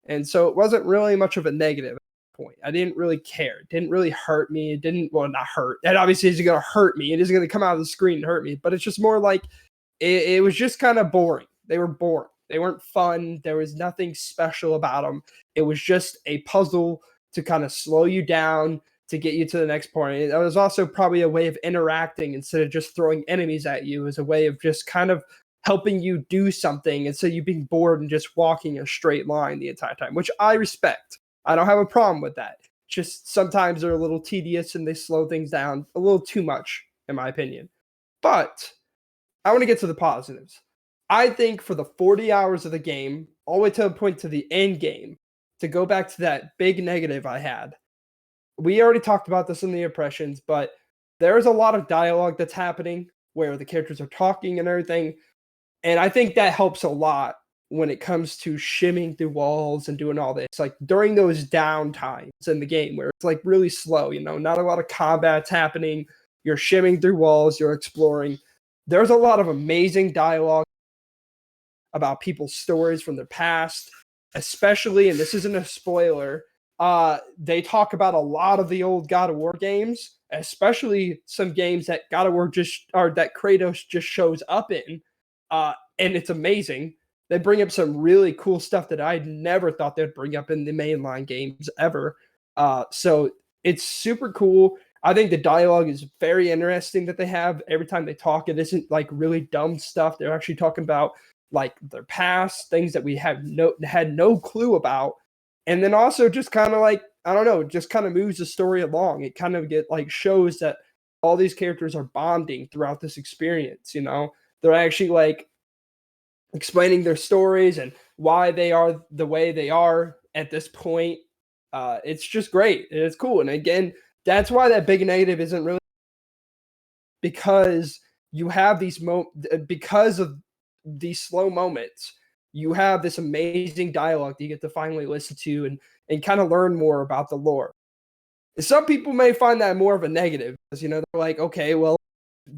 And so it wasn't really much of a negative point. I didn't really care. It didn't really hurt me. It didn't, well, not hurt. It obviously isn't going to hurt me. It isn't going to come out of the screen and hurt me. But it's just more like it was just kind of boring. They were boring. They weren't fun. There was nothing special about them. It was just a puzzle to kind of slow you down, to get you to the next point. It was also probably a way of interacting instead of just throwing enemies at you, as a way of just kind of helping you do something instead of you being bored and just walking a straight line the entire time, which I respect. I don't have a problem with that. Just sometimes they're a little tedious and they slow things down a little too much, in my opinion. But I want to get to the positives. I think for the 40 hours of the game, all the way to the point to the end game, to go back to that big negative I had, we already talked about this in the impressions, but there's a lot of dialogue that's happening where the characters are talking and everything. And I think that helps a lot when it comes to shimming through walls and doing all this. Like during those down times in the game where it's like really slow, not a lot of combat's happening. You're shimming through walls, you're exploring. There's a lot of amazing dialogue about people's stories from their past, especially, and this isn't a spoiler, they talk about a lot of the old God of War games, especially some games that God of War that Kratos just shows up in, and it's amazing. They bring up some really cool stuff that I never thought they'd bring up in the mainline games ever. So it's super cool. I think the dialogue is very interesting that they have every time they talk. It isn't like really dumb stuff. They're actually talking about like their past, things that we had no clue about. And then also just kind of like, I don't know, just kind of moves the story along. It kind of shows that all these characters are bonding throughout this experience, They're actually like explaining their stories and why they are the way they are at this point. It's just great. And it's cool. And again, that's why that big negative isn't really, because you have because of these slow moments, you have this amazing dialogue that you get to finally listen to and kind of learn more about the lore. Some people may find that more of a negative because, they're like, okay, well,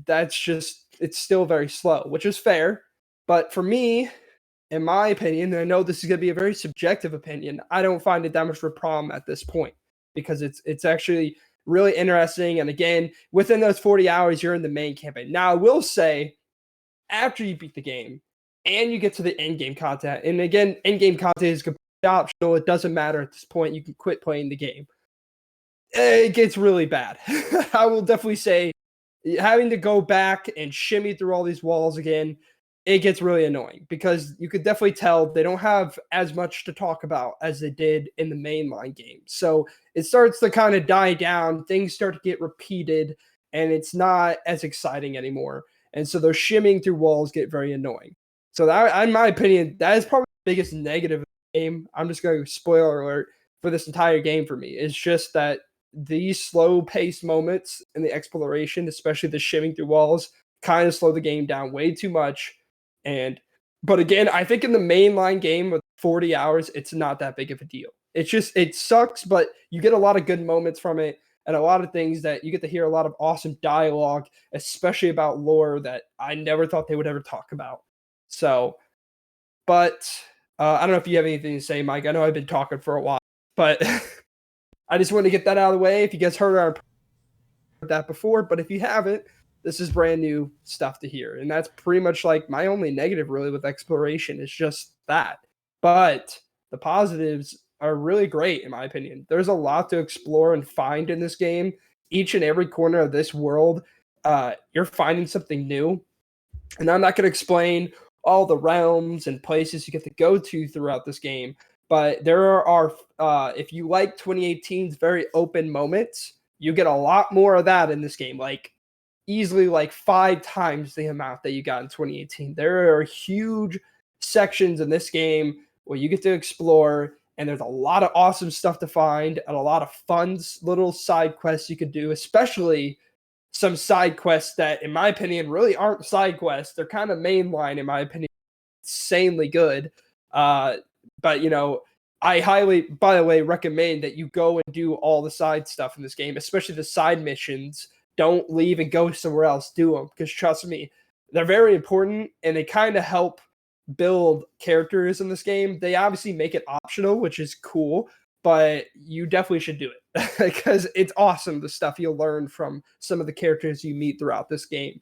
it's still very slow, which is fair. But for me, in my opinion, and I know this is going to be a very subjective opinion, I don't find it that much of a problem at this point because it's actually really interesting. And again, within those 40 hours, you're in the main campaign. Now, I will say, after you beat the game and you get to the end game content, and again, end game content is completely optional. It doesn't matter at this point. You can quit playing the game. It gets really bad. I will definitely say having to go back and shimmy through all these walls again, it gets really annoying because you could definitely tell they don't have as much to talk about as they did in the mainline game. So it starts to kind of die down. Things start to get repeated and it's not as exciting anymore. And so those shimming through walls get very annoying. So that, in my opinion, that is probably the biggest negative of the game. I'm just going to spoiler alert for this entire game for me. It's just that these slow paced moments in the exploration, especially the shimming through walls, kind of slow the game down way too much. But again, I think in the mainline game with 40 hours, it's not that big of a deal. It sucks, but you get a lot of good moments from it and a lot of things that you get to hear a lot of awesome dialogue, especially about lore that I never thought they would ever talk about. So, but I don't know if you have anything to say, Mike. I know I've been talking for a while, but I just wanted to get that out of the way. If you guys heard that before, but if you haven't, this is brand new stuff to hear. And that's pretty much like my only negative really with exploration is just that. But the positives are really great in my opinion. There's a lot to explore and find in this game. Each and every corner of this world, you're finding something new. And I'm not going to explain all the realms and places you get to go to throughout this game, but there are, if you like 2018's very open moments, you get a lot more of that in this game. Like easily like 5 times the amount that you got in 2018. There are huge sections in this game where you get to explore, and there's a lot of awesome stuff to find and a lot of fun little side quests you could do, especially some side quests that, in my opinion, really aren't side quests. They're kind of mainline, in my opinion, insanely good. But you know, I highly, by the way, recommend that you go and do all the side stuff in this game, especially the side missions. Don't leave and go somewhere else. Do them, because trust me, they're very important and they kind of help build characters in this game. They obviously make it optional, which is cool, but you definitely should do it because it's awesome, the stuff you'll learn from some of the characters you meet throughout this game.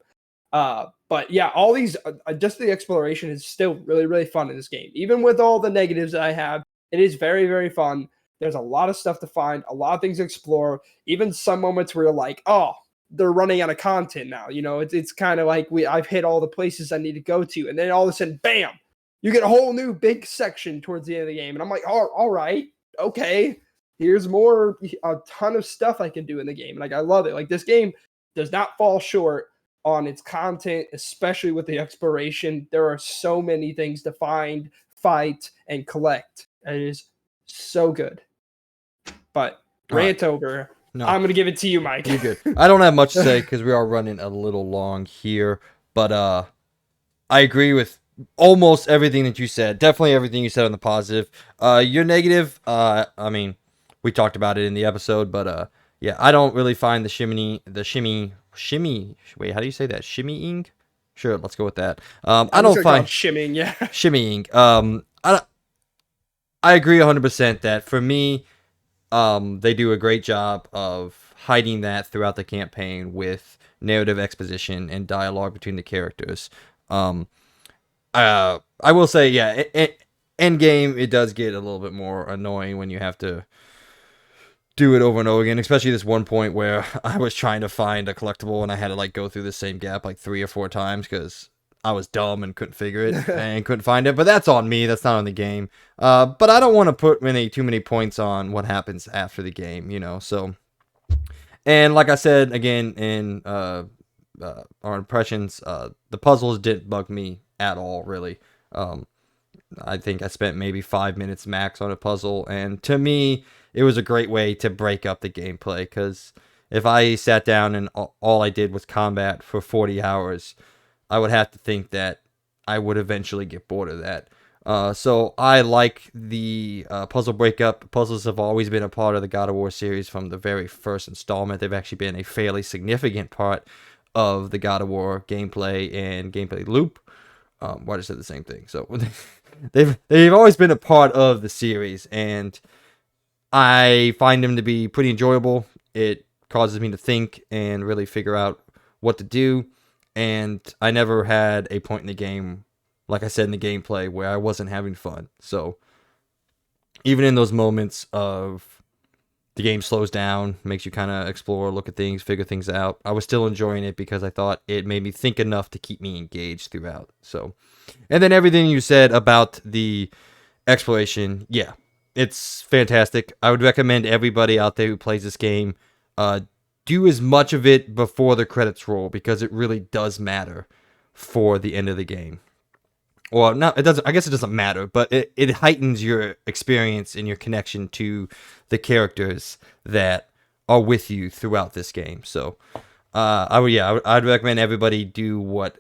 But yeah, all these, just the exploration is still really, really fun in this game. Even with all the negatives that I have, it is very, very fun. There's a lot of stuff to find, a lot of things to explore. Even some moments where you're like, oh, they're running out of content now. You know, it's kind of like I've hit all the places I need to go to, and then all of a sudden, bam, you get a whole new big section towards the end of the game, and I'm like, oh, all right, okay, here's more, a ton of stuff I can do in the game. Like I love it. Like this game does not fall short on its content, especially with the exploration. There are so many things to find, fight, and collect. It is so good. But rant over. No. I'm going to give it to you, Mike. You're good. I don't have much to say because we are running a little long here. But I agree with almost everything that you said. Definitely everything you said on the positive. Your negative, I mean, we talked about it in the episode. But yeah, I don't really find the shimmy. Wait, how do you say that? Shimmying? Sure, let's go with that. I don't find shimmying. Yeah, shimmying. I agree 100% that for me, they do a great job of hiding that throughout the campaign with narrative exposition and dialogue between the characters. I will say, yeah, end game, it does get a little bit more annoying when you have to do it over and over again, especially this one point where I was trying to find a collectible and I had to like go through the same gap like 3 or 4 times because I was dumb and couldn't figure it and couldn't find it. But that's on me. That's not on the game. But I don't want to put too many points on what happens after the game, you know. So, and like I said again in our impressions, the puzzles didn't bug me at all, really. I think I spent maybe 5 minutes max on a puzzle, and to me, it was a great way to break up the gameplay. Because if I sat down and all I did was combat for 40 hours. I would have to think that I would eventually get bored of that. So I like the puzzle breakup. Puzzles have always been a part of the God of War series from the very first installment. They've actually been a fairly significant part of the God of War gameplay and gameplay loop. Why did I say the same thing? So they've always been a part of the series, and I find them to be pretty enjoyable. It causes me to think and really figure out what to do. And I never had a point in the game, like I said in the gameplay, where I wasn't having fun. So even in those moments of the game slows down, makes you kind of explore, look at things, figure things out, I was still enjoying it because I thought it made me think enough to keep me engaged throughout. So, and then everything you said about the exploration, yeah, it's fantastic. I would recommend everybody out there who plays this game do as much of it before the credits roll, because it really does matter for the end of the game. Well, no, it doesn't. I guess it doesn't matter, but it heightens your experience and your connection to the characters that are with you throughout this game. So, I'd recommend everybody do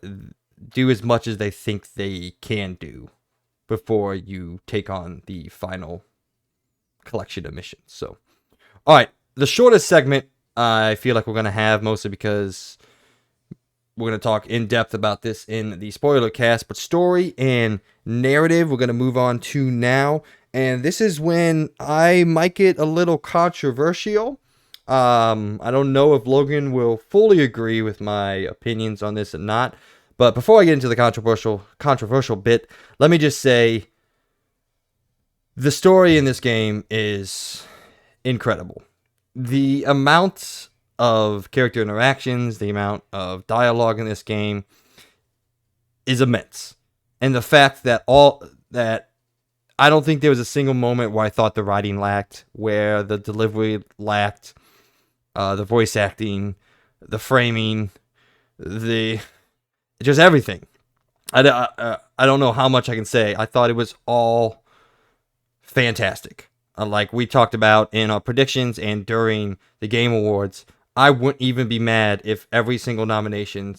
as much as they think they can do before you take on the final collection of missions. So, all right, the shortest segment I feel like we're going to have, mostly because we're going to talk in depth about this in the spoiler cast, but story and narrative we're going to move on to now. And this is when I might get a little controversial. I don't know if Logan will fully agree with my opinions on this or not. But before I get into the controversial bit, let me just say the story in this game is incredible. The amount of character interactions, the amount of dialogue in this game is immense. And the fact that all that I don't think there was a single moment where I thought the writing lacked, where the delivery lacked, the voice acting, the framing, the just everything. I don't know how much I can say. I thought it was all fantastic. Like we talked about in our predictions and during the Game Awards, I wouldn't even be mad if every single nomination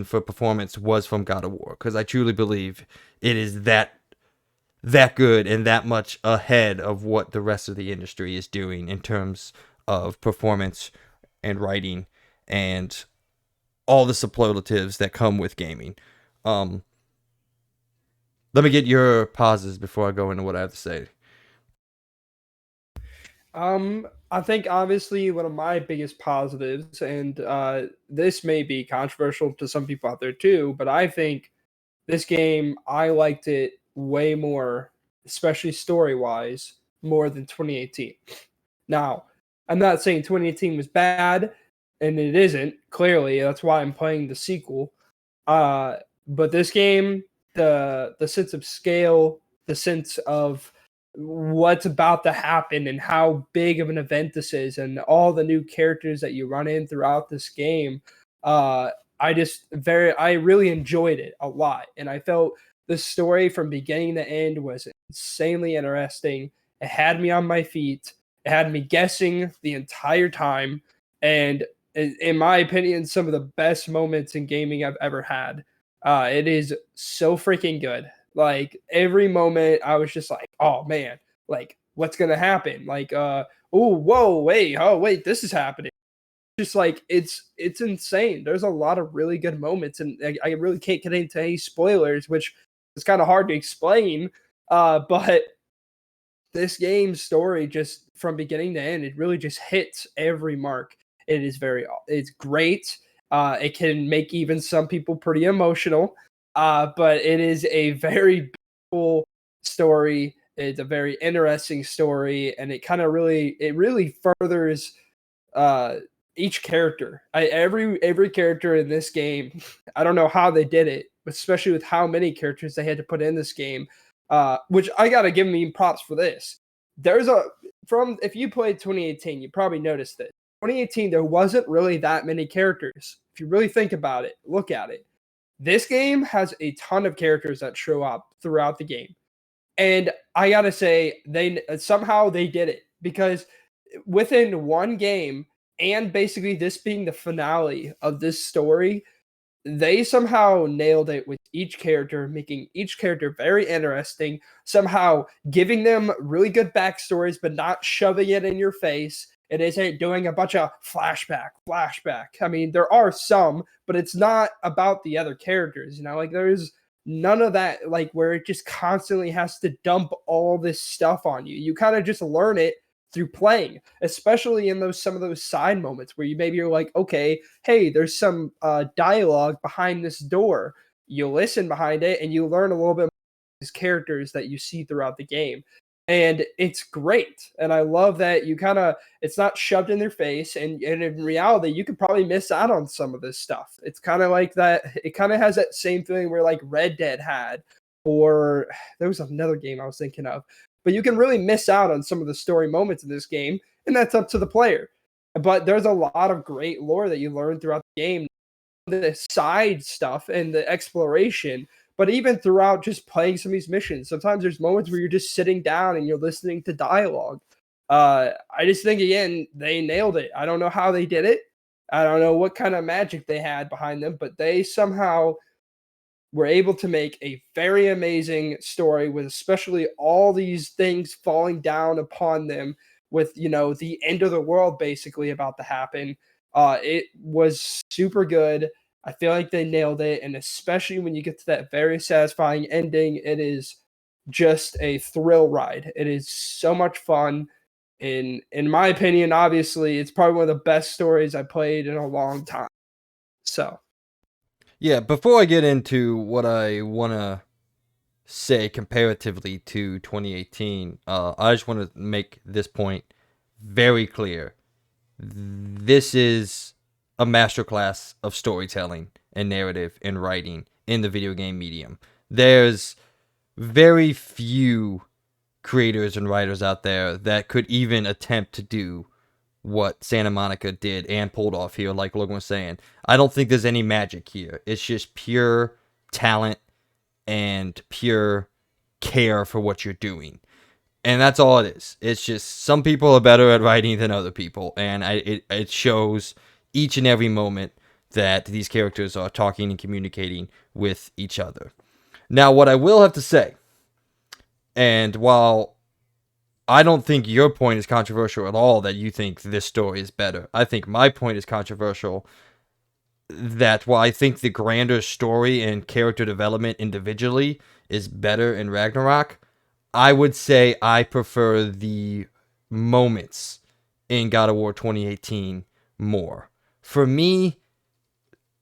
for performance was from God of War, because I truly believe it is that good and that much ahead of what the rest of the industry is doing in terms of performance and writing and all the superlatives that come with gaming. Um, Let me get your pauses before I go into what I have to say. I think obviously one of my biggest positives, and this may be controversial to some people out there too, but I think this game, I liked it way more, especially story wise, more than 2018. Now, I'm not saying 2018 was bad, and it isn't, clearly. That's why I'm playing the sequel. Uh, but this game, the sense of scale, the sense of what's about to happen and how big of an event this is and all the new characters that you run in throughout this game, uh, I really enjoyed it a lot. And I felt the story from beginning to end was insanely interesting. It had me on my feet. It had me guessing the entire time. And in my opinion, some of the best moments in gaming I've ever had. It is so freaking good. Like every moment, I was just like, "Oh man, like what's gonna happen?" Like, "Oh, whoa, wait, oh wait, this is happening." Just like it's insane. There's a lot of really good moments, and I really can't get into any spoilers, which is kind of hard to explain. But this game's story, just from beginning to end, it really just hits every mark. It's great. It can make even some people pretty emotional. But it is a very beautiful story. It's a very interesting story, and it really furthers uh each character. Every character in this game, I don't know how they did it, especially with how many characters they had to put in this game. Which I gotta give me props for this. There's a from If you played 2018, you probably noticed that 2018 there wasn't really that many characters. If you really think about it, look at it. This game has a ton of characters that show up throughout the game. And I gotta say, they did it because within one game, and basically this being the finale of this story, they somehow nailed it with each character, making each character very interesting, somehow giving them really good backstories, but not shoving it in your face. It isn't doing a bunch of flashback. I mean, there are some, but it's not about the other characters, like there's none of that, like where it just constantly has to dump all this stuff on you. You kind of just learn it through playing, especially in those some of those side moments where you're like, okay, hey, there's some dialogue behind this door. You listen behind it and you learn a little bit more these characters that you see throughout the game. And it's great. And I love that it's not shoved in their face. And in reality, you could probably miss out on some of this stuff. It's kind of like that. It kind of has that same feeling where like Red Dead had, or there was another game I was thinking of, but you can really miss out on some of the story moments in this game, and that's up to the player. But there's a lot of great lore that you learn throughout the game, the side stuff and the exploration, but even throughout just playing some of these missions. Sometimes there's moments where you're just sitting down and you're listening to dialogue. I just think again they nailed it. I don't know how they did it. I don't know what kind of magic they had behind them, but they somehow were able to make a very amazing story with especially all these things falling down upon them with the end of the world basically about to happen. It was super good. I feel like they nailed it, and especially when you get to that very satisfying ending, it is just a thrill ride. It is so much fun. in my opinion, obviously, it's probably one of the best stories I played in a long time. So, Yeah, before I get into what I want to say comparatively to 2018, I just want to make this point very clear. This is a masterclass of storytelling and narrative and writing in the video game medium. There's very few creators and writers out there that could even attempt to do what Santa Monica did and pulled off here, like Logan was saying. I don't think there's any magic here. It's just pure talent and pure care for what you're doing. And that's all it is. It's just some people are better at writing than other people, and it shows each and every moment that these characters are talking and communicating with each other. Now, what I will have to say, and while I don't think your point is controversial at all that you think this story is better, I think my point is controversial that while I think the grander story and character development individually is better in Ragnarok, I would say I prefer the moments in God of War 2018 more. For me,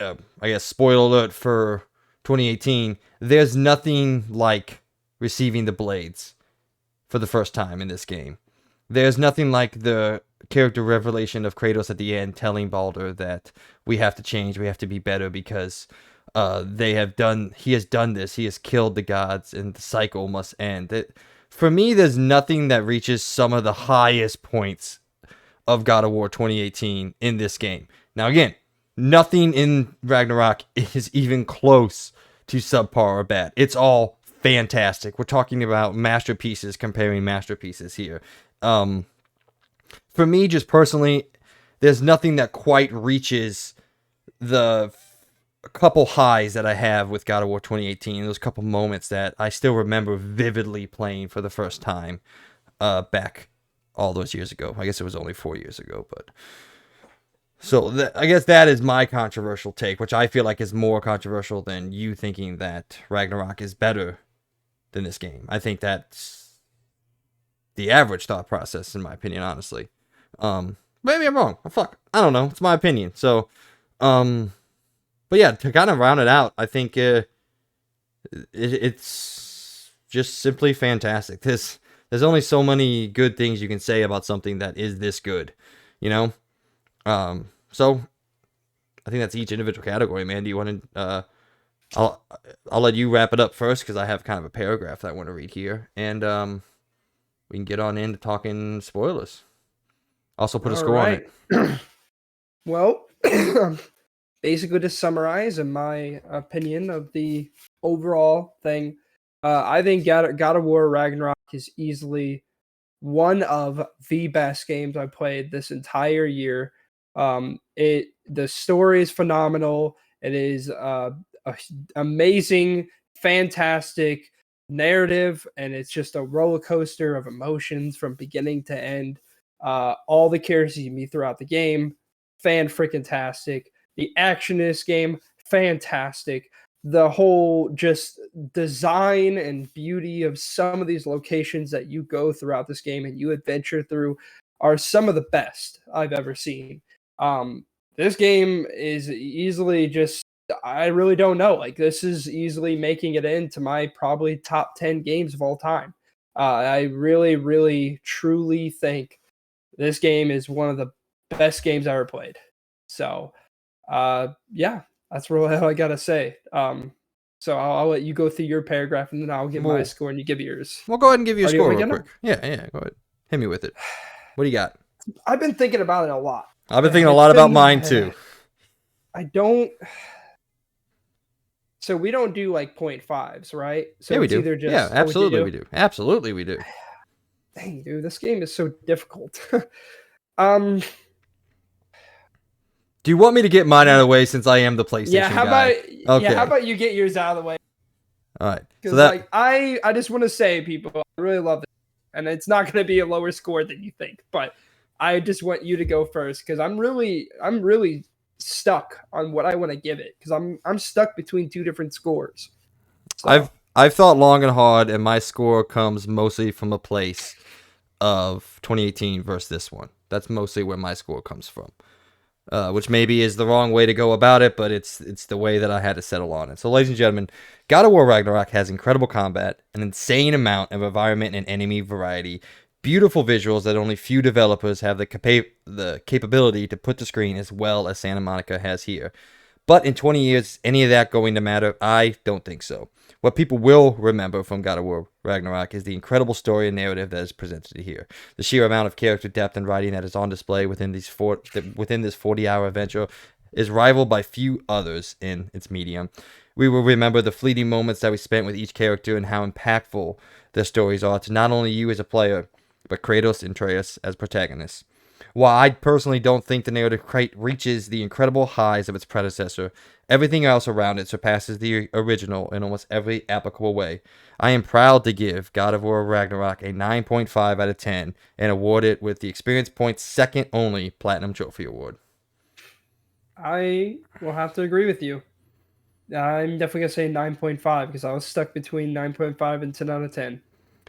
I guess spoiler alert for 2018, there's nothing like receiving the blades for the first time in this game. There's nothing like the character revelation of Kratos at the end telling Baldur that we have to change, we have to be better because he has done this, he has killed the gods, and the cycle must end. For me, there's nothing that reaches some of the highest points of God of War 2018 in this game. Now, again, nothing in Ragnarok is even close to subpar or bad. It's all fantastic. We're talking about masterpieces comparing masterpieces here. For me, just personally, there's nothing that quite reaches the couple highs that I have with God of War 2018, those couple moments that I still remember vividly playing for the first time back all those years ago. I guess it was only 4 years ago, but so I guess that is my controversial take, which I feel like is more controversial than you thinking that Ragnarok is better than this game. I think the average thought process, in my opinion, honestly. Maybe I'm wrong. Fuck, I don't know. It's my opinion. So, but yeah, to kind of round it out, I think it's just simply fantastic. There's only so many good things you can say about something that is this good, you know. So I think that's each individual category, man. Do you want to? I'll let you wrap it up first because I have kind of a paragraph that I want to read here, and we can get on into talking spoilers. Also, put a score on it. Well, basically, to summarize, in my opinion of the overall thing, I think God of War Ragnarok is easily one of the best games I played this entire year. The story is phenomenal. It is amazing, fantastic narrative, and it's just a roller coaster of emotions from beginning to end. All the characters you meet throughout the game, fan-freaking-tastic. The action in this game, fantastic. The whole just design and beauty of some of these locations that you go throughout this game and you adventure through are some of the best I've ever seen. This game is easily just, I really don't know. Like, this is easily making it into my probably top 10 games of all time. I really, really, truly think this game is one of the best games I ever played. So, yeah, that's really all I gotta say. So I'll let you go through your paragraph and then I'll give my score and you give yours. We'll go ahead and give you a score real quick. Know? Yeah, go ahead. Hit me with it. What do you got? I've been thinking about it a lot. I've been thinking a lot about mine too. I don't. So we don't do like 0.5s, right? So yeah, we do. Either just, yeah, absolutely we do. Absolutely we do. Dang, dude, this game is so difficult. Do you want me to get mine out of the way since I am the PlayStation guy? Okay. How about you get yours out of the way? All right. Because I just want to say, people, I really love it, and it's not going to be a lower score than you think, but I just want you to go first because I'm really stuck on what I want to give it because I'm stuck between two different scores. So. I've thought long and hard, and my score comes mostly from a place of 2018 versus this one. That's mostly where my score comes from. Which maybe is the wrong way to go about it, but it's the way that I had to settle on it. So, ladies and gentlemen, God of War Ragnarok has incredible combat, an insane amount of environment and enemy variety, beautiful visuals that only few developers have the capability to put to screen as well as Santa Monica has here. But in 20 years, is any of that going to matter? I don't think so. What people will remember from God of War Ragnarok is the incredible story and narrative that is presented here. The sheer amount of character depth and writing that is on display within this 40-hour adventure is rivaled by few others in its medium. We will remember the fleeting moments that we spent with each character and how impactful their stories are to not only you as a player, but Kratos and Atreus as protagonists. While I personally don't think the narrative quite reaches the incredible highs of its predecessor, everything else around it surpasses the original in almost every applicable way. I am proud to give God of War Ragnarok a 9.5 out of 10 and award it with the Experience Point's second only Platinum Trophy Award. I will have to agree with you. I'm definitely gonna say 9.5 because I was stuck between 9.5 and 10 out of 10.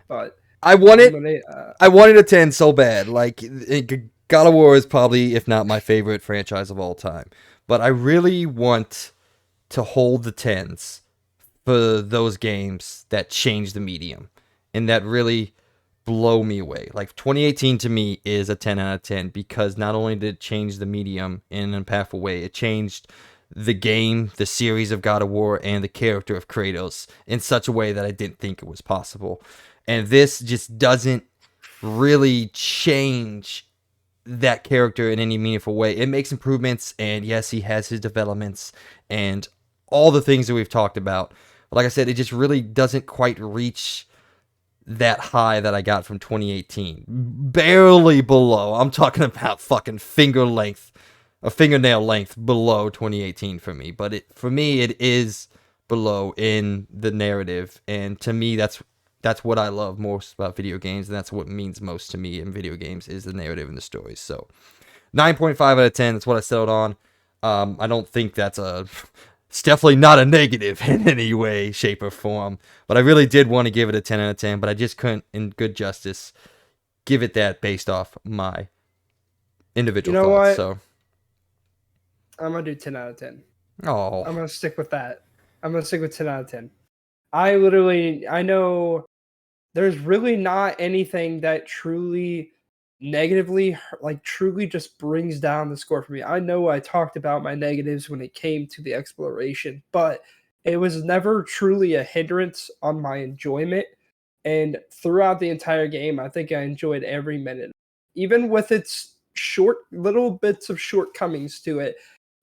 But I I'm wanted, gonna I wanted a 10 so bad. Like, God of War is probably, if not my favorite franchise of all time. But I really want to hold the 10s for those games that change the medium and that really blow me away. Like 2018 to me is a 10 out of 10 because not only did it change the medium in an impactful way, it changed the game, the series of God of War, and the character of Kratos in such a way that I didn't think it was possible. And this just doesn't really change that character in any meaningful way. It makes improvements, and yes, he has his developments and all the things that we've talked about. But like I said, it just really doesn't quite reach that high that I got from 2018. Barely below. I'm talking about fucking a fingernail length below 2018 for me. But for me, it is below in the narrative, and to me, that's what I love most about video games, and that's what means most to me in video games is the narrative and the stories. So 9.5 out of 10, that's what I settled on. I don't think it's definitely not a negative in any way, shape, or form. But I really did want to give it a 10 out of 10, but I just couldn't, in good justice, give it that based off my individual You know thoughts. what? So, I'm gonna do 10 out of 10. oh, I'm gonna stick with that. I'm gonna stick with 10 out of 10. I know there's really not anything that truly negatively, like truly just brings down the score for me. I know I talked about my negatives when it came to the exploration, but it was never truly a hindrance on my enjoyment. And throughout the entire game, I think I enjoyed every minute. Even with its short little bits of shortcomings to it,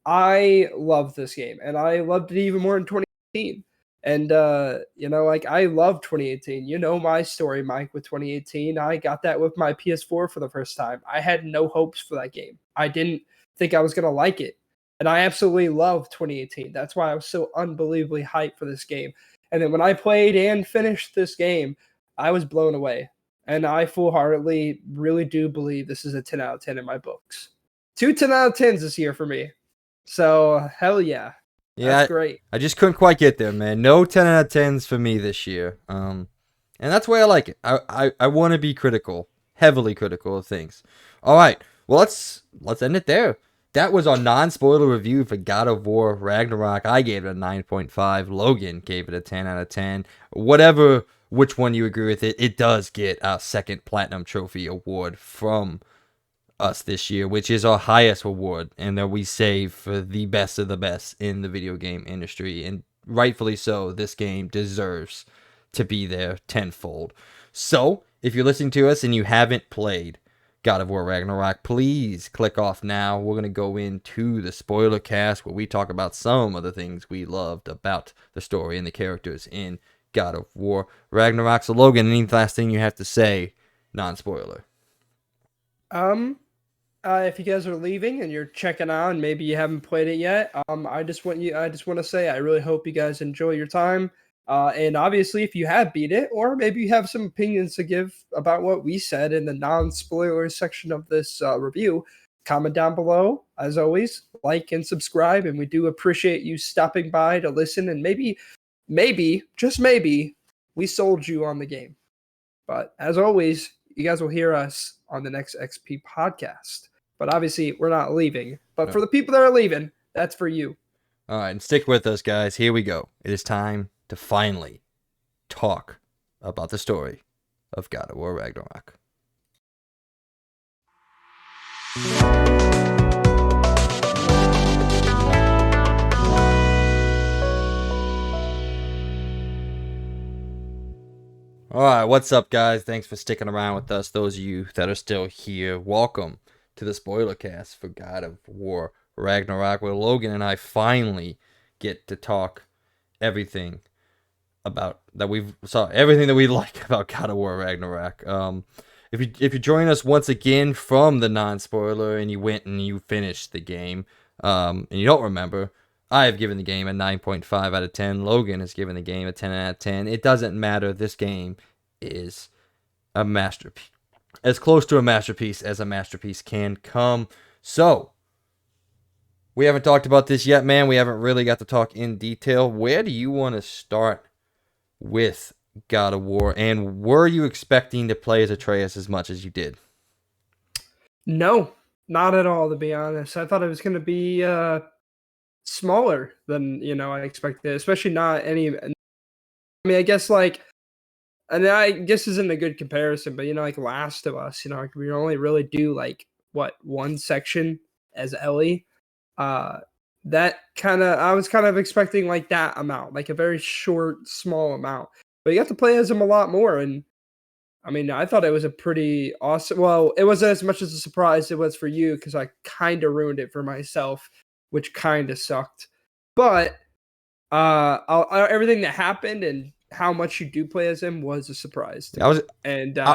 I love this game, and I loved it even more in 2018. And like I love 2018. You know my story, Mike, with 2018. I got that with my PS4 for the first time. I had no hopes for that game. I didn't think I was gonna like it. And I absolutely love 2018. That's why I was so unbelievably hyped for this game. And then when I played and finished this game, I was blown away. And I full heartedly really do believe this is a 10 out of 10 in my books. Two 10 out of 10s this year for me. So hell yeah, that's yeah, great. I just couldn't quite get there, man. No 10 out of 10s for me this year. And that's the way I like it. I want to be critical, heavily critical of things. All right, well let's end it there. That was our non-spoiler review for God of War Ragnarok. I gave it a 9.5. Logan gave it a 10 out of 10. Whatever, which one you agree with it does get our second Platinum Trophy award from us this year, which is our highest award and that we save for the best of the best in the video game industry. And rightfully so, this game deserves to be there tenfold. So, if you're listening to us and you haven't played God of War Ragnarok, please click off now. We're going to go into the spoiler cast where we talk about some of the things we loved about the story and the characters in God of War Ragnarok. So, Logan, any last thing you have to say, non-spoiler? If you guys are leaving and you're checking out and maybe you haven't played it yet, I just want to say I really hope you guys enjoy your time. And obviously, if you have beat it, or maybe you have some opinions to give about what we said in the non-spoiler section of this review, comment down below. As always, like and subscribe, and we do appreciate you stopping by to listen. And maybe, just maybe, we sold you on the game. But as always, you guys will hear us on the next XP podcast. But obviously, we're not leaving. But for the people that are leaving, that's for you. All right, and stick with us, guys. Here we go. It is time to finally talk about the story of God of War Ragnarok. All right, what's up, guys? Thanks for sticking around with us. Those of you that are still here, welcome to the SpoilerCast for God of War Ragnarok, where Logan and I finally get to talk everything about that everything that we like about God of War Ragnarok. If you join us once again from the non-spoiler and you went and you finished the game, and you don't remember, I have given the game a 9.5 out of 10. Logan has given the game a 10 out of 10. It doesn't matter. This game is a masterpiece. As close to a masterpiece as a masterpiece can come. So, we haven't talked about this yet, man. We haven't really got to talk in detail. Where do you want to start with God of War? And were you expecting to play as Atreus as much as you did? No, not at all, to be honest. I thought it was going to be smaller than I expected, especially not any. I mean, I guess and I guess isn't a good comparison, but like Last of Us, we only really do one section as Ellie. That I was kind of expecting like that amount, like a very short, small amount, but you got to play as him a lot more. And I mean, I thought it was a pretty awesome. Well, it wasn't as much as a surprise as it was for you because I kind of ruined it for myself, which kind of sucked. But everything that happened and how much you do play as him was a surprise.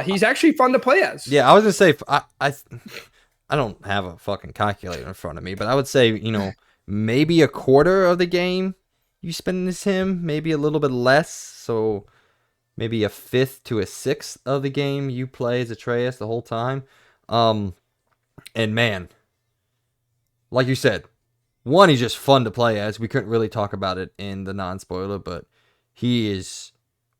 He's actually fun to play as. Yeah, I was gonna say I don't have a fucking calculator in front of me, but I would say maybe a quarter of the game you spend as him, maybe a little bit less. So maybe a fifth to a sixth of the game you play as Atreus the whole time. And man, like you said, one, he's just fun to play as. We couldn't really talk about it in the non-spoiler, but he is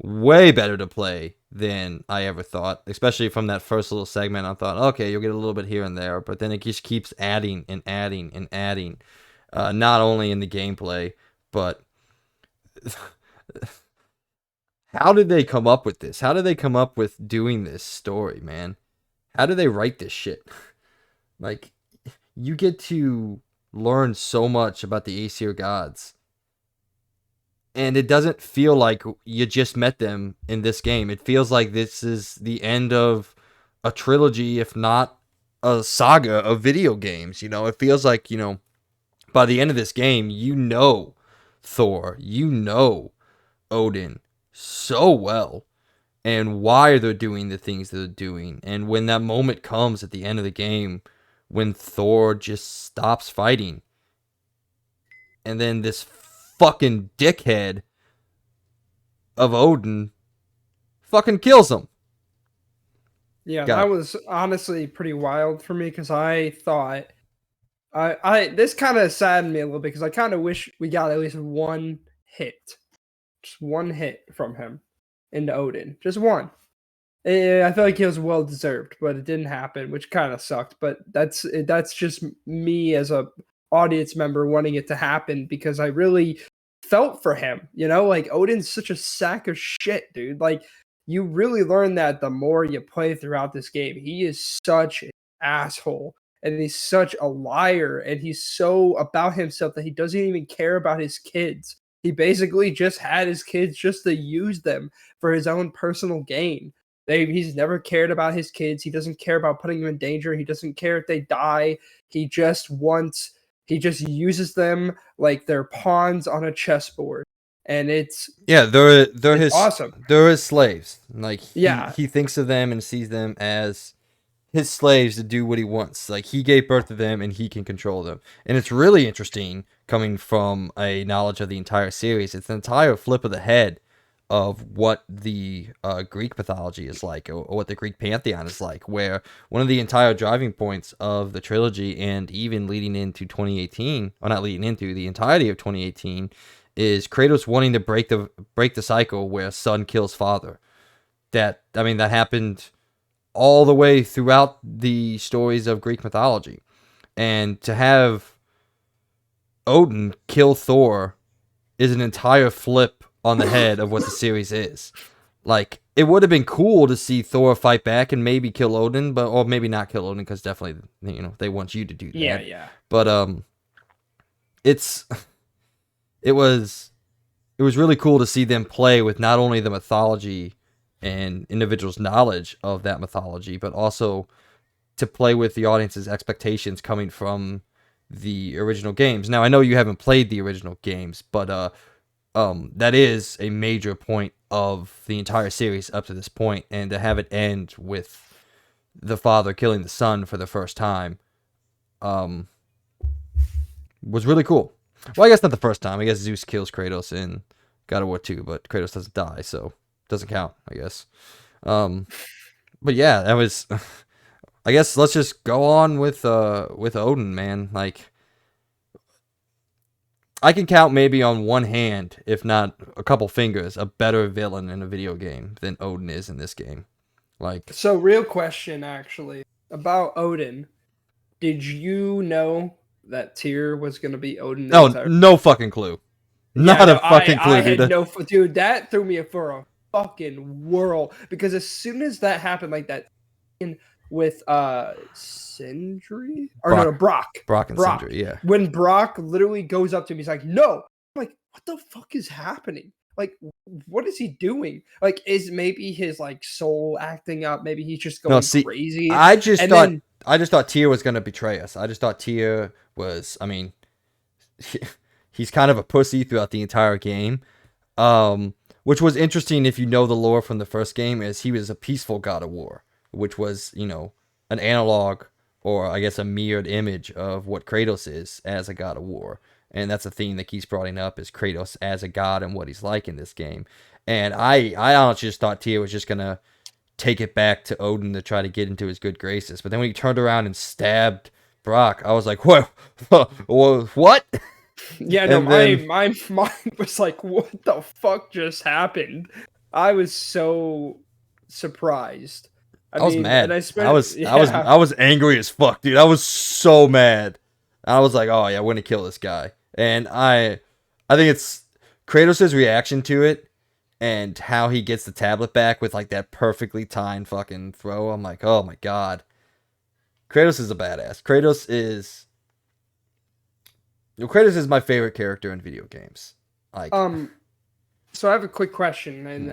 way better to play than I ever thought, especially from that first little segment. I thought, okay, you'll get a little bit here and there, but then it just keeps adding and adding and adding, not only in the gameplay, but how did they come up with this? How did they come up with doing this story, man? How did they write this shit? Like, you get to learn so much about the Aesir gods, and it doesn't feel like you just met them in this game. It feels like this is the end of a trilogy, if not a saga of video games. It feels like, by the end of this game, Thor, Odin so well, and why they're doing the things they're doing. And when that moment comes at the end of the game, when Thor just stops fighting, and then this fucking dickhead of Odin fucking kills him. Yeah, that was honestly pretty wild for me because I thought this kind of saddened me a little bit because I kind of wish we got at least one hit, just one hit from him into Odin, just one. I feel like it was well deserved, but it didn't happen, which kind of sucked. But that's just me as a audience member wanting it to happen because I really felt for him. Like Odin's such a sack of shit, dude. Like you really learn that the more you play throughout this game. He is such an asshole, and he's such a liar, and he's so about himself that he doesn't even care about his kids. He basically just had his kids just to use them for his own personal gain. He's never cared about his kids. He doesn't care about putting them in danger. He doesn't care if they die. He just uses them like they're pawns on a chessboard. And they're his awesome. They're his slaves. Like he thinks of them and sees them as his slaves to do what he wants. Like he gave birth to them and he can control them. And it's really interesting coming from a knowledge of the entire series. It's an entire flip of the head of what the Greek mythology is like, or what the Greek pantheon is like, where one of the entire driving points of the trilogy, and even leading into 2018, or not leading into, the entirety of 2018, is Kratos wanting to break the cycle where son kills father. That happened all the way throughout the stories of Greek mythology. And to have Odin kill Thor is an entire flip on the head of what the series is. Like, it would have been cool to see Thor fight back and maybe kill Odin, or maybe not kill Odin, because definitely, they want you to do that. Yeah. But it's it was really cool to see them play with not only the mythology and individuals' knowledge of that mythology, but also to play with the audience's expectations coming from the original games. Now, I know you haven't played the original games, but that is a major point of the entire series up to this point, and to have it end with the father killing the son for the first time, was really cool. Well, I guess not the first time. I guess Zeus kills Kratos in God of War 2, but Kratos doesn't die, so it doesn't count, I guess. But yeah, that was. I guess let's just go on with Odin, man. Like, I can count maybe on one hand, if not a couple fingers, a better villain in a video game than Odin is in this game. Like, So, real question actually about Odin. Did you know that Tyr was gonna be Odin the no, entire? no fucking clue. Yeah, Not no, a fucking clue, I had dude. no dude. That threw me for a fucking whirl because as soon as that happened, like that with Sindri or no, Brock and Sindri, yeah. When Brock literally goes up to him, he's like, "No!" I'm like, what the fuck is happening? Like, what is he doing? Like, is maybe his like soul acting up? Maybe he's just going crazy. I just thought Tyr was gonna betray us. I just thought Tyr was. I mean, he's kind of a pussy throughout the entire game. Which was interesting if you know the lore from the first game, is he was a peaceful god of war, which was, an analog, or I guess a mirrored image of what Kratos is as a god of war. And that's a theme that keeps brought up, is Kratos as a god and what he's like in this game. And I honestly just thought Tyr was just gonna take it back to Odin to try to get into his good graces. But then when he turned around and stabbed Brock, I was like, what? What? Yeah, no, my mind was like, what the fuck just happened? I was so surprised. I was mad. And I was angry as fuck, dude. I was so mad. I was like, oh yeah, we're gonna kill this guy. And I think it's Kratos' reaction to it and how he gets the tablet back with like that perfectly timed fucking throw. I'm like, oh my god. Kratos is a badass. Kratos is my favorite character in video games. Like, so I have a quick question, and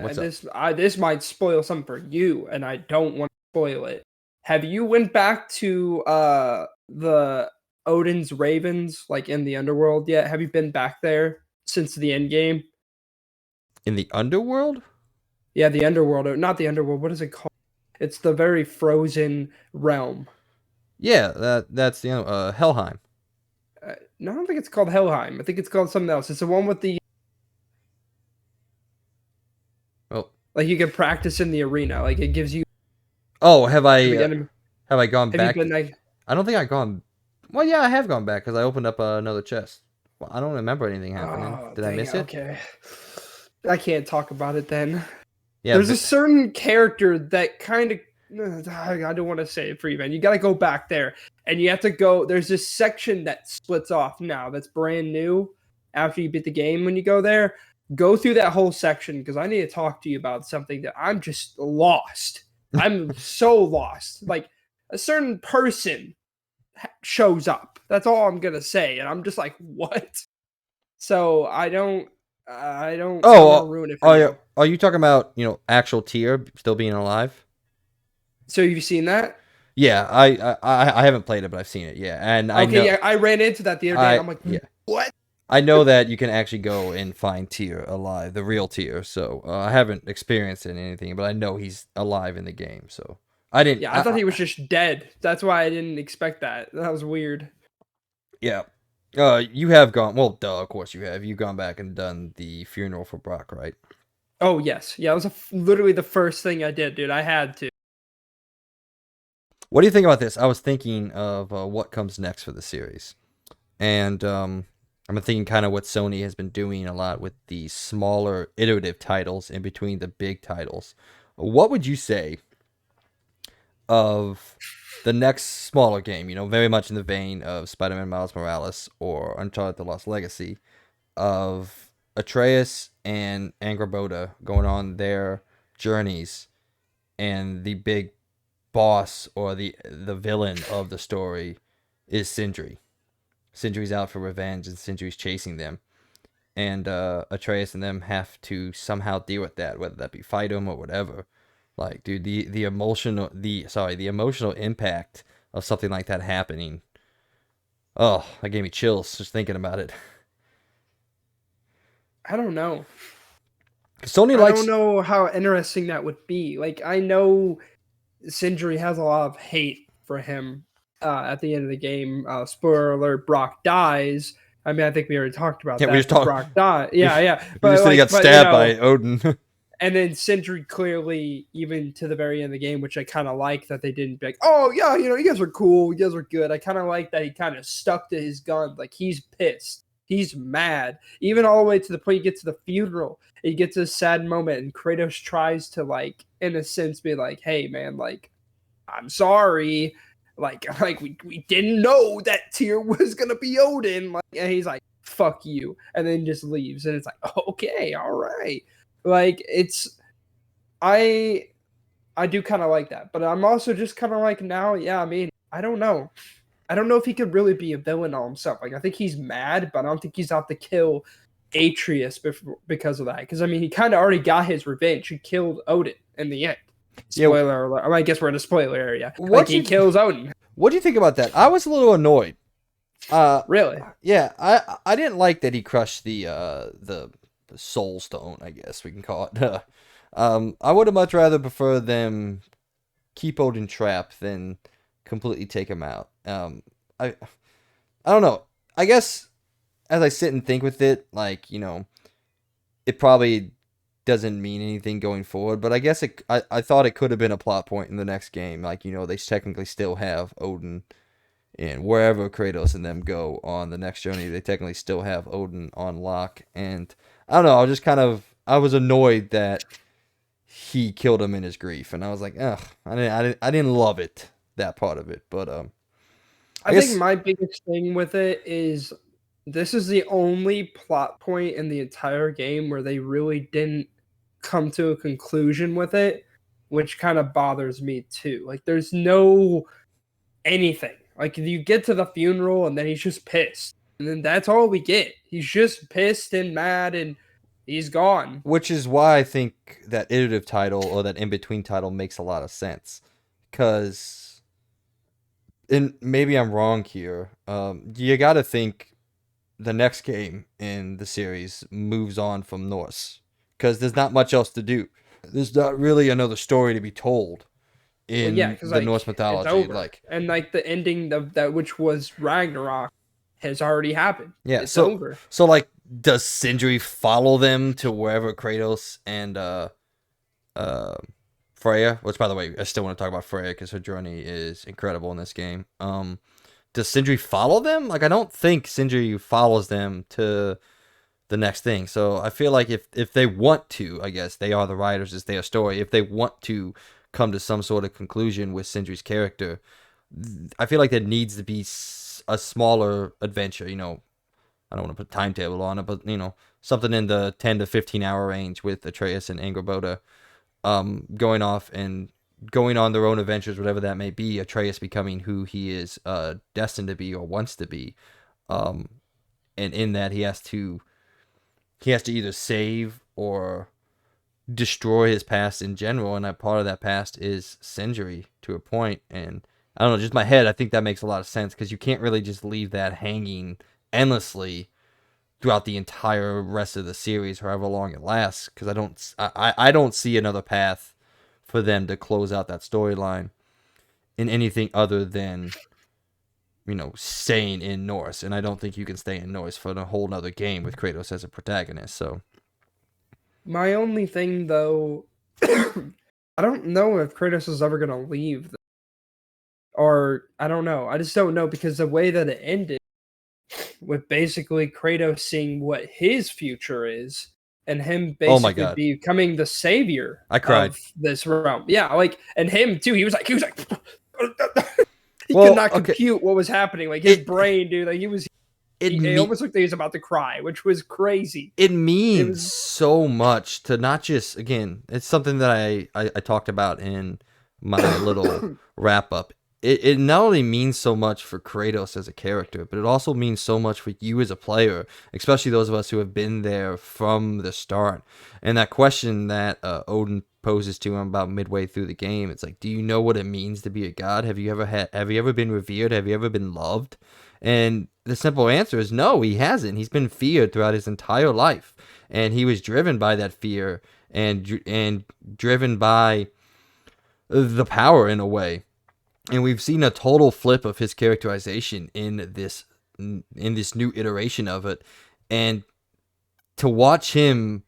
this might spoil something for you, and I don't want to spoil it. Have you went back to the Odin's Ravens, like in the underworld yet? Have you been back there since the end game? In the underworld? Yeah, the underworld. Not the underworld. What is it called? It's the very frozen realm. Yeah, that's the Helheim. No, I don't think it's called Helheim. I think it's called something else. It's the one with the. Oh. Like you can practice in the arena. Like it gives you. Oh, have I gone back? I don't think I've gone. Well, yeah, I have gone back because I opened up another chest. Well, I don't remember anything happening. Did I miss it? Okay. I can't talk about it then. Yeah, there's a certain character that kind of. I don't want to say it for you, man. You got to go back there, and you have to go. There's this section that splits off now. That's brand new. After you beat the game, when you go there, go through that whole section because I need to talk to you about something that I'm just lost. I'm so lost. Like a certain person shows up. That's all I'm gonna say, and I'm just like, what? So I don't. Oh, ruin it for you. Are you talking about actual Tyr still being alive? So you've seen that? Yeah, I haven't played it, but I've seen it. Yeah, and I ran into that the other day. And I'm like, yeah. What? I know that you can actually go and find Tyr alive, the real Tyr. So I haven't experienced it in anything, but I know he's alive in the game. So I didn't. Yeah, I thought he was just dead. That's why I didn't expect that. That was weird. Yeah. You have gone. Well, duh. Of course you have. You've gone back and done the funeral for Brock, right? Oh yes. Yeah, it was literally the first thing I did, dude. I had to. What do you think about this? I was thinking of what comes next for the series. And I'm thinking kind of what Sony has been doing a lot with the smaller iterative titles in between the big titles. What would you say of the next smaller game, very much in the vein of Spider-Man Miles Morales or Uncharted The Lost Legacy, of Atreus and Angrboda going on their journeys, and the big boss or the villain of the story is Sindri. Sindri's out for revenge, and Sindri's chasing them. And Atreus and them have to somehow deal with that, whether that be fight him or whatever. Like, dude, the emotional impact of something like that happening. Oh, that gave me chills just thinking about it. I don't know. Sony I don't likes. know how interesting that would be. Like, I know Sindri has a lot of hate for him at the end of the game. Spoiler alert: Brock dies. I mean, I think we already talked about Yeah, we that. just But talked. Brock died. We, Yeah, yeah. we just But said he like, got but you stabbed know, by Odin. and then Sindri clearly, even to the very end of the game, which I kind of like that they didn't be like, oh yeah, you guys are cool, you guys are good. I kind of like that he kind of stuck to his gun. Like, he's pissed, he's mad, even all the way to the point he gets to the funeral. He gets a sad moment, and Kratos tries to, like, in a sense, be like, hey man, like, I'm sorry. Like we didn't know that Tyr was gonna be Odin. Like, and he's like, fuck you, and then just leaves. And it's like, okay, all right. Like, I I do kind of like that, but I'm also just kind of like, now, yeah, I mean, I don't know. I don't know if he could really be a villain all himself. Like, I think he's mad, but I don't think he's out to kill Atreus because of that. Because I mean, he kind of already got his revenge. He killed Odin in the end. Yeah. Spoiler alert. I guess we're in a spoiler area. Like, What he you kills Odin. What do you think about that? I was a little annoyed. Uh, Really? yeah, I didn't like that he crushed the soul stone, I guess we can call it. I would have much rather prefer them keep Odin trapped than completely take him out. I don't know. I guess as I sit and think with it, like, it probably doesn't mean anything going forward, but I guess I thought it could have been a plot point in the next game. Like, they technically still have Odin, and wherever Kratos and them go on the next journey, they technically still have Odin on lock. And I don't know, I was annoyed that he killed him in his grief, and I was like, ugh, I didn't love it, that part of it. But I I think guess my biggest thing with it is this is the only plot point in the entire game where they really didn't come to a conclusion with it, which kind of bothers me too. Like, there's no anything. Like, you get to the funeral and then he's just pissed. And then that's all we get. He's just pissed and mad and he's gone. which is why I think that iterative title or that in between title makes a lot of sense, because and maybe I'm wrong here. You got to think the next game in the series moves on from Norse, because there's not much else to do. There's not really another story to be told Well, yeah, in because the like, Norse it's mythology. over. Like, And like, the ending of that, which was Ragnarok, has already happened. yeah, It's so over. so like, does Sindri follow them to wherever Kratos and uh Freya? Which, by the way, I still want to talk about Freya because her journey is incredible in this game. Does Sindri follow them? Like, I don't think Sindri follows them to the next thing. So I feel like if they want to, I guess they are the writers, it's their story. If they want to come to some sort of conclusion with Sindri's character, I feel like there needs to be a smaller adventure. I don't want to put a timetable on it, but something in the 10 to 15 hour range with Atreus and Angrboda, going off and going on their own adventures, whatever that may be. Atreus becoming who he is destined to be or wants to be, um, and in that he has to either save or destroy his past in general, and that part of that past is Sindri to a point. And I don't know, just my head, I think that makes a lot of sense, because you can't really just leave that hanging endlessly throughout the entire rest of the series, however long it lasts. Because I don't see another path for them to close out that storyline in anything other than staying in Norse. And I don't think you can stay in Norse for a whole nother game with Kratos as a protagonist. So My only thing, though, I don't know if Kratos is ever going to leave. Or, I don't know. I just don't know, because the way that it ended, with basically Kratos seeing what his future is, and him Oh my basically god, becoming the savior I cried. of this realm. Yeah, like, and him too. He was like, he could Well, not okay, compute what was happening. Like his it brain, dude. Like it it me almost looked like he was about to cry, which was crazy. it It means was so much to not just, again, it's something that I talked about in my little wrap up. It not only means so much for Kratos as a character, but it also means so much for you as a player, especially those of us who have been there from the start. And that question that Odin poses to him about midway through the game, it's like, do you know what it means to be a god? Have you ever been revered? Have you ever been loved? And the simple answer is no, he hasn't. He's been feared throughout his entire life, and he was driven by that fear and driven by the power in a way. And we've seen a total flip of his characterization in this new iteration of it, and to watch him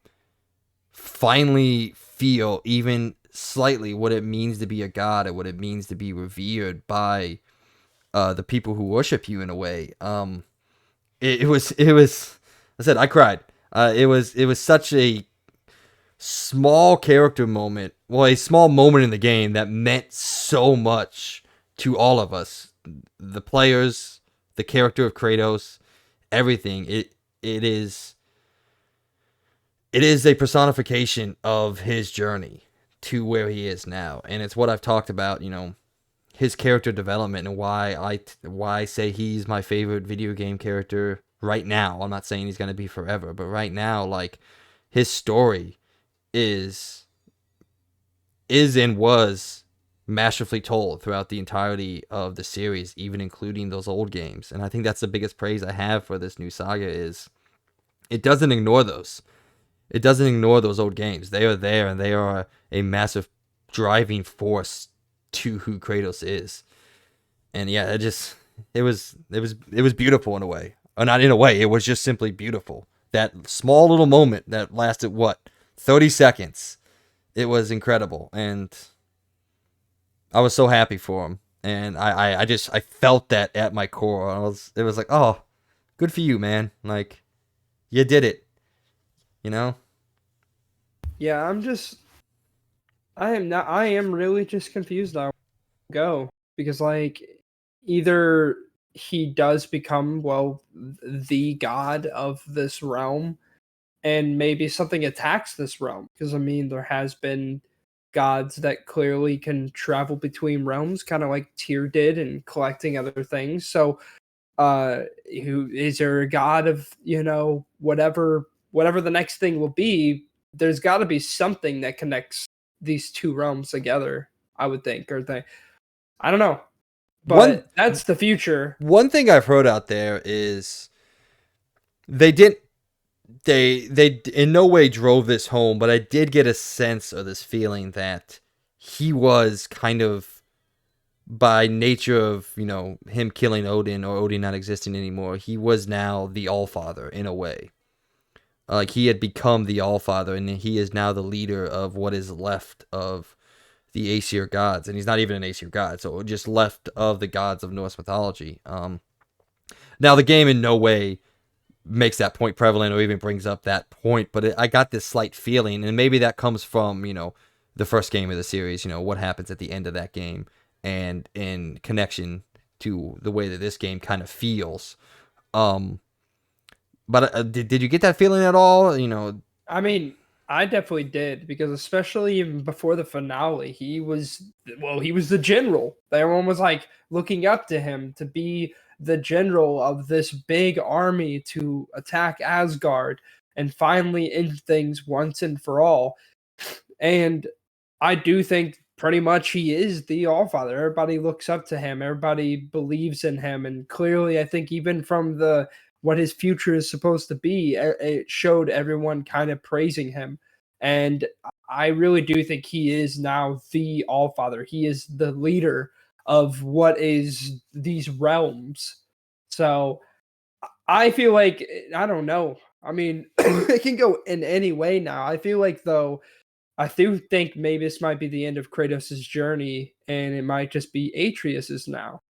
finally feel even slightly what it means to be a god and what it means to be revered by the people who worship you in a way. It was. I said I cried. It was such a small character moment. Well, a small moment in the game that meant so much to all of us, the players, the character of Kratos, everything. It is a personification of his journey to where he is now, and it's what I've talked about. His character development and why I say he's my favorite video game character right now. I'm not saying he's gonna be forever, but right now, like, his story is and was masterfully told throughout the entirety of the series, even including those old games. And I think that's the biggest praise I have for this new saga is it doesn't ignore those. It doesn't ignore those old games. They are there, and they are a massive driving force to who Kratos is. And yeah, it was beautiful in a way. Or not in a way, it was just simply beautiful. That small little moment that lasted 30 seconds. It was incredible, and I was so happy for him. And I felt that at my core. It was like, oh, good for you, man. Like, you did it, you know? yeah. I am not. I am really just confused now. Go because like either he does become the god of this realm, and maybe something attacks this realm because I mean there has been gods that clearly can travel between realms, kind of like Tyr did and collecting other things. So who is there a god of whatever the next thing will be? There's got to be something that connects these two realms together, I would think, or they, I don't know, One but that's the future. one thing I've heard out there is they didn't they in no way drove this home, but I did get a sense of this feeling that he was kind of, by nature of him killing Odin or Odin not existing anymore, he was now the Allfather in a way. Like, he had become the Allfather, and he is now the leader of what is left of the Aesir gods, and he's not even an Aesir god, so just left of the gods of Norse mythology. Now the game in no way makes that point prevalent or even brings up that point, but I got this slight feeling, and maybe that comes from the first game of the series. What happens at the end of that game, and in connection to the way that this game kind of feels. But did you get that feeling at all? I mean, I definitely did because especially even before the finale, he was the general. Everyone was like looking up to him to be the general of this big army to attack Asgard and finally end things once and for all. And I do think pretty much he is the Allfather. Everybody looks up to him. Everybody believes in him, and clearly, I think even from the what his future is supposed to be, it showed everyone kind of praising him. And I really do think he is now the Allfather. He is the leader of what is these realms. So I feel like I don't know. I mean, it can go in any way now. I feel like though I do think maybe this might be the end of Kratos' journey, and it might just be Atreus's now.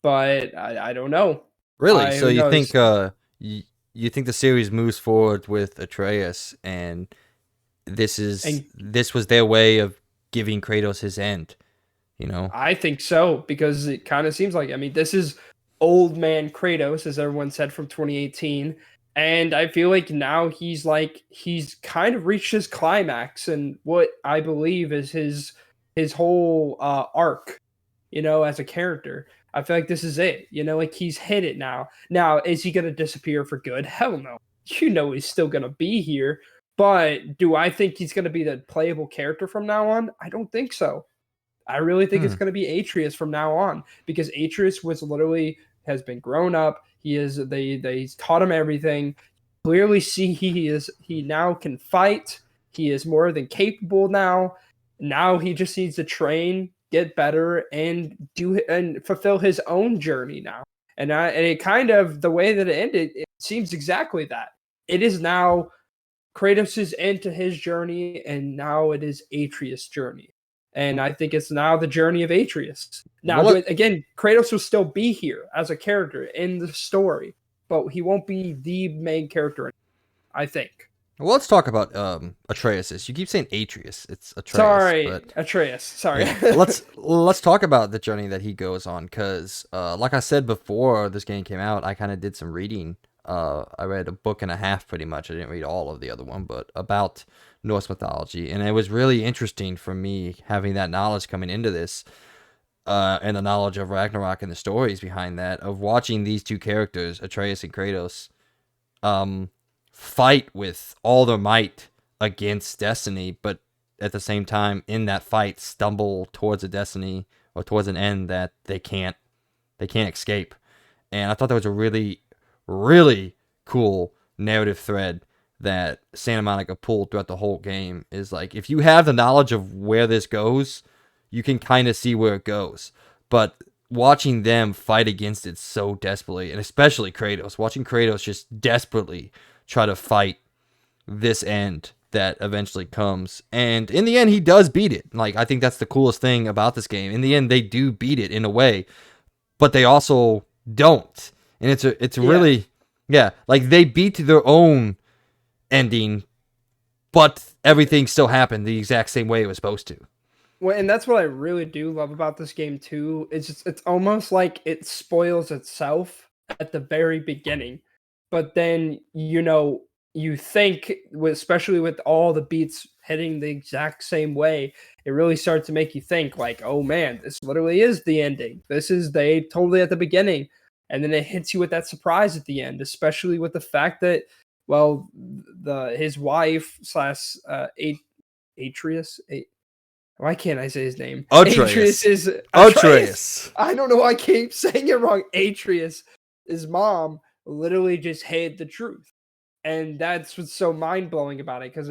But I don't know. Really? I So who you knows? think you think the series moves forward with Atreus, and And this was their way of giving Kratos his end, you know? I think so because it kind of seems like, I mean, this is old man Kratos, as everyone said, from 2018. And I feel like now he's kind of reached his climax and what I believe is his whole arc, as a character. I feel like this is it. Like he's hit it now. Now, is he gonna disappear for good? Hell no. He's still gonna be here. But do I think he's gonna be the playable character from now on? I don't think so. I really think it's Hmm. going to be Atreus from now on because Atreus was literally has been grown up. He is they taught him everything. Clearly see he now can fight. He is more than capable now. Now he just needs to train, get better, and do and fulfill his own journey now. And it kind of the way that it ended, it seems exactly that. It is now Kratos' end to his journey, and now it is Atreus' journey. And I think it's now the journey of Atreus. Now, Well, again, Kratos will still be here as a character in the story, but he won't be the main character, I think. let's talk about Atreus. You keep saying Atreus. It's Atreus, Sorry, but Atreus. Sorry. yeah. Let's talk about the journey that he goes on, because like I said before this game came out, I kind of did some reading. I read a book and a half pretty much. I didn't read all of the other one, but about Norse mythology, and it was really interesting for me having that knowledge coming into this, and the knowledge of Ragnarok and the stories behind that, of watching these two characters, Atreus and Kratos, um, fight with all their might against destiny, but at the same time, in that fight, stumble towards a destiny or towards an end that they can't escape. And I thought that was a really, really cool narrative thread that Santa Monica pulled throughout the whole game. Is like, if you have the knowledge of where this goes, you can kind of see where it goes. But watching them fight against it so desperately, and especially Kratos, watching Kratos just desperately try to fight this end that eventually comes. And in the end, he does beat it. Like, I think that's the coolest thing about this game. In the end, they do beat it in a way, but they also don't. And it's Yeah. really, yeah, like they beat their own ending, but everything still happened the exact same way it was supposed to. Well, and that's what I really do love about this game too. It's almost like it spoils itself at the very beginning, but then you think, especially with all the beats hitting the exact same way, it really starts to make you think like, oh man, this literally is the ending. This is they totally at the beginning, and then it hits you with that surprise at the end, especially with the fact that well, the his wife slash Atreus. Why can't I say his name? Atreus Atreus. is Atreus. Atreus. I don't know why I keep saying it wrong. Atreus, his mom, literally just hid the truth, and that's what's so mind blowing about it because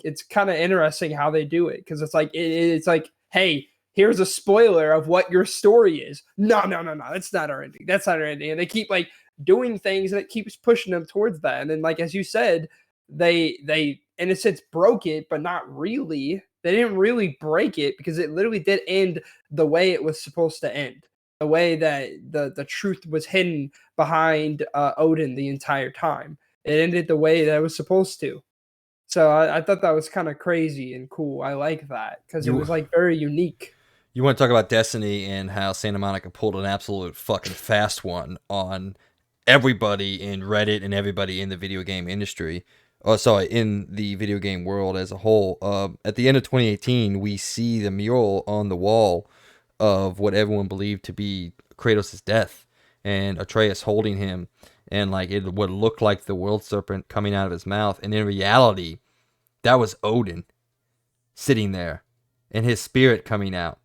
it's kind of interesting how they do it because it's like, hey, here's a spoiler of what your story is. No, no, no, no, that's not our ending. That's not our ending, and they keep like doing things that keeps pushing them towards that, and then like as you said, they in a sense broke it, but not really. They didn't really break it because it literally did end the way it was supposed to end. The way that the truth was hidden behind Odin the entire time. It ended the way that it was supposed to. So I thought that was kind of crazy and cool. I like that because it You was like very unique. you want to talk about Destiny and how Santa Monica pulled an absolute fucking fast one on everybody in Reddit and everybody in the video game industry. Oh, sorry, in the video game world as a whole. At the end of 2018, we see the mural on the wall of what everyone believed to be Kratos' death, and Atreus holding him, and like it would look like the world serpent coming out of his mouth, and in reality, that was Odin sitting there, and his spirit coming out.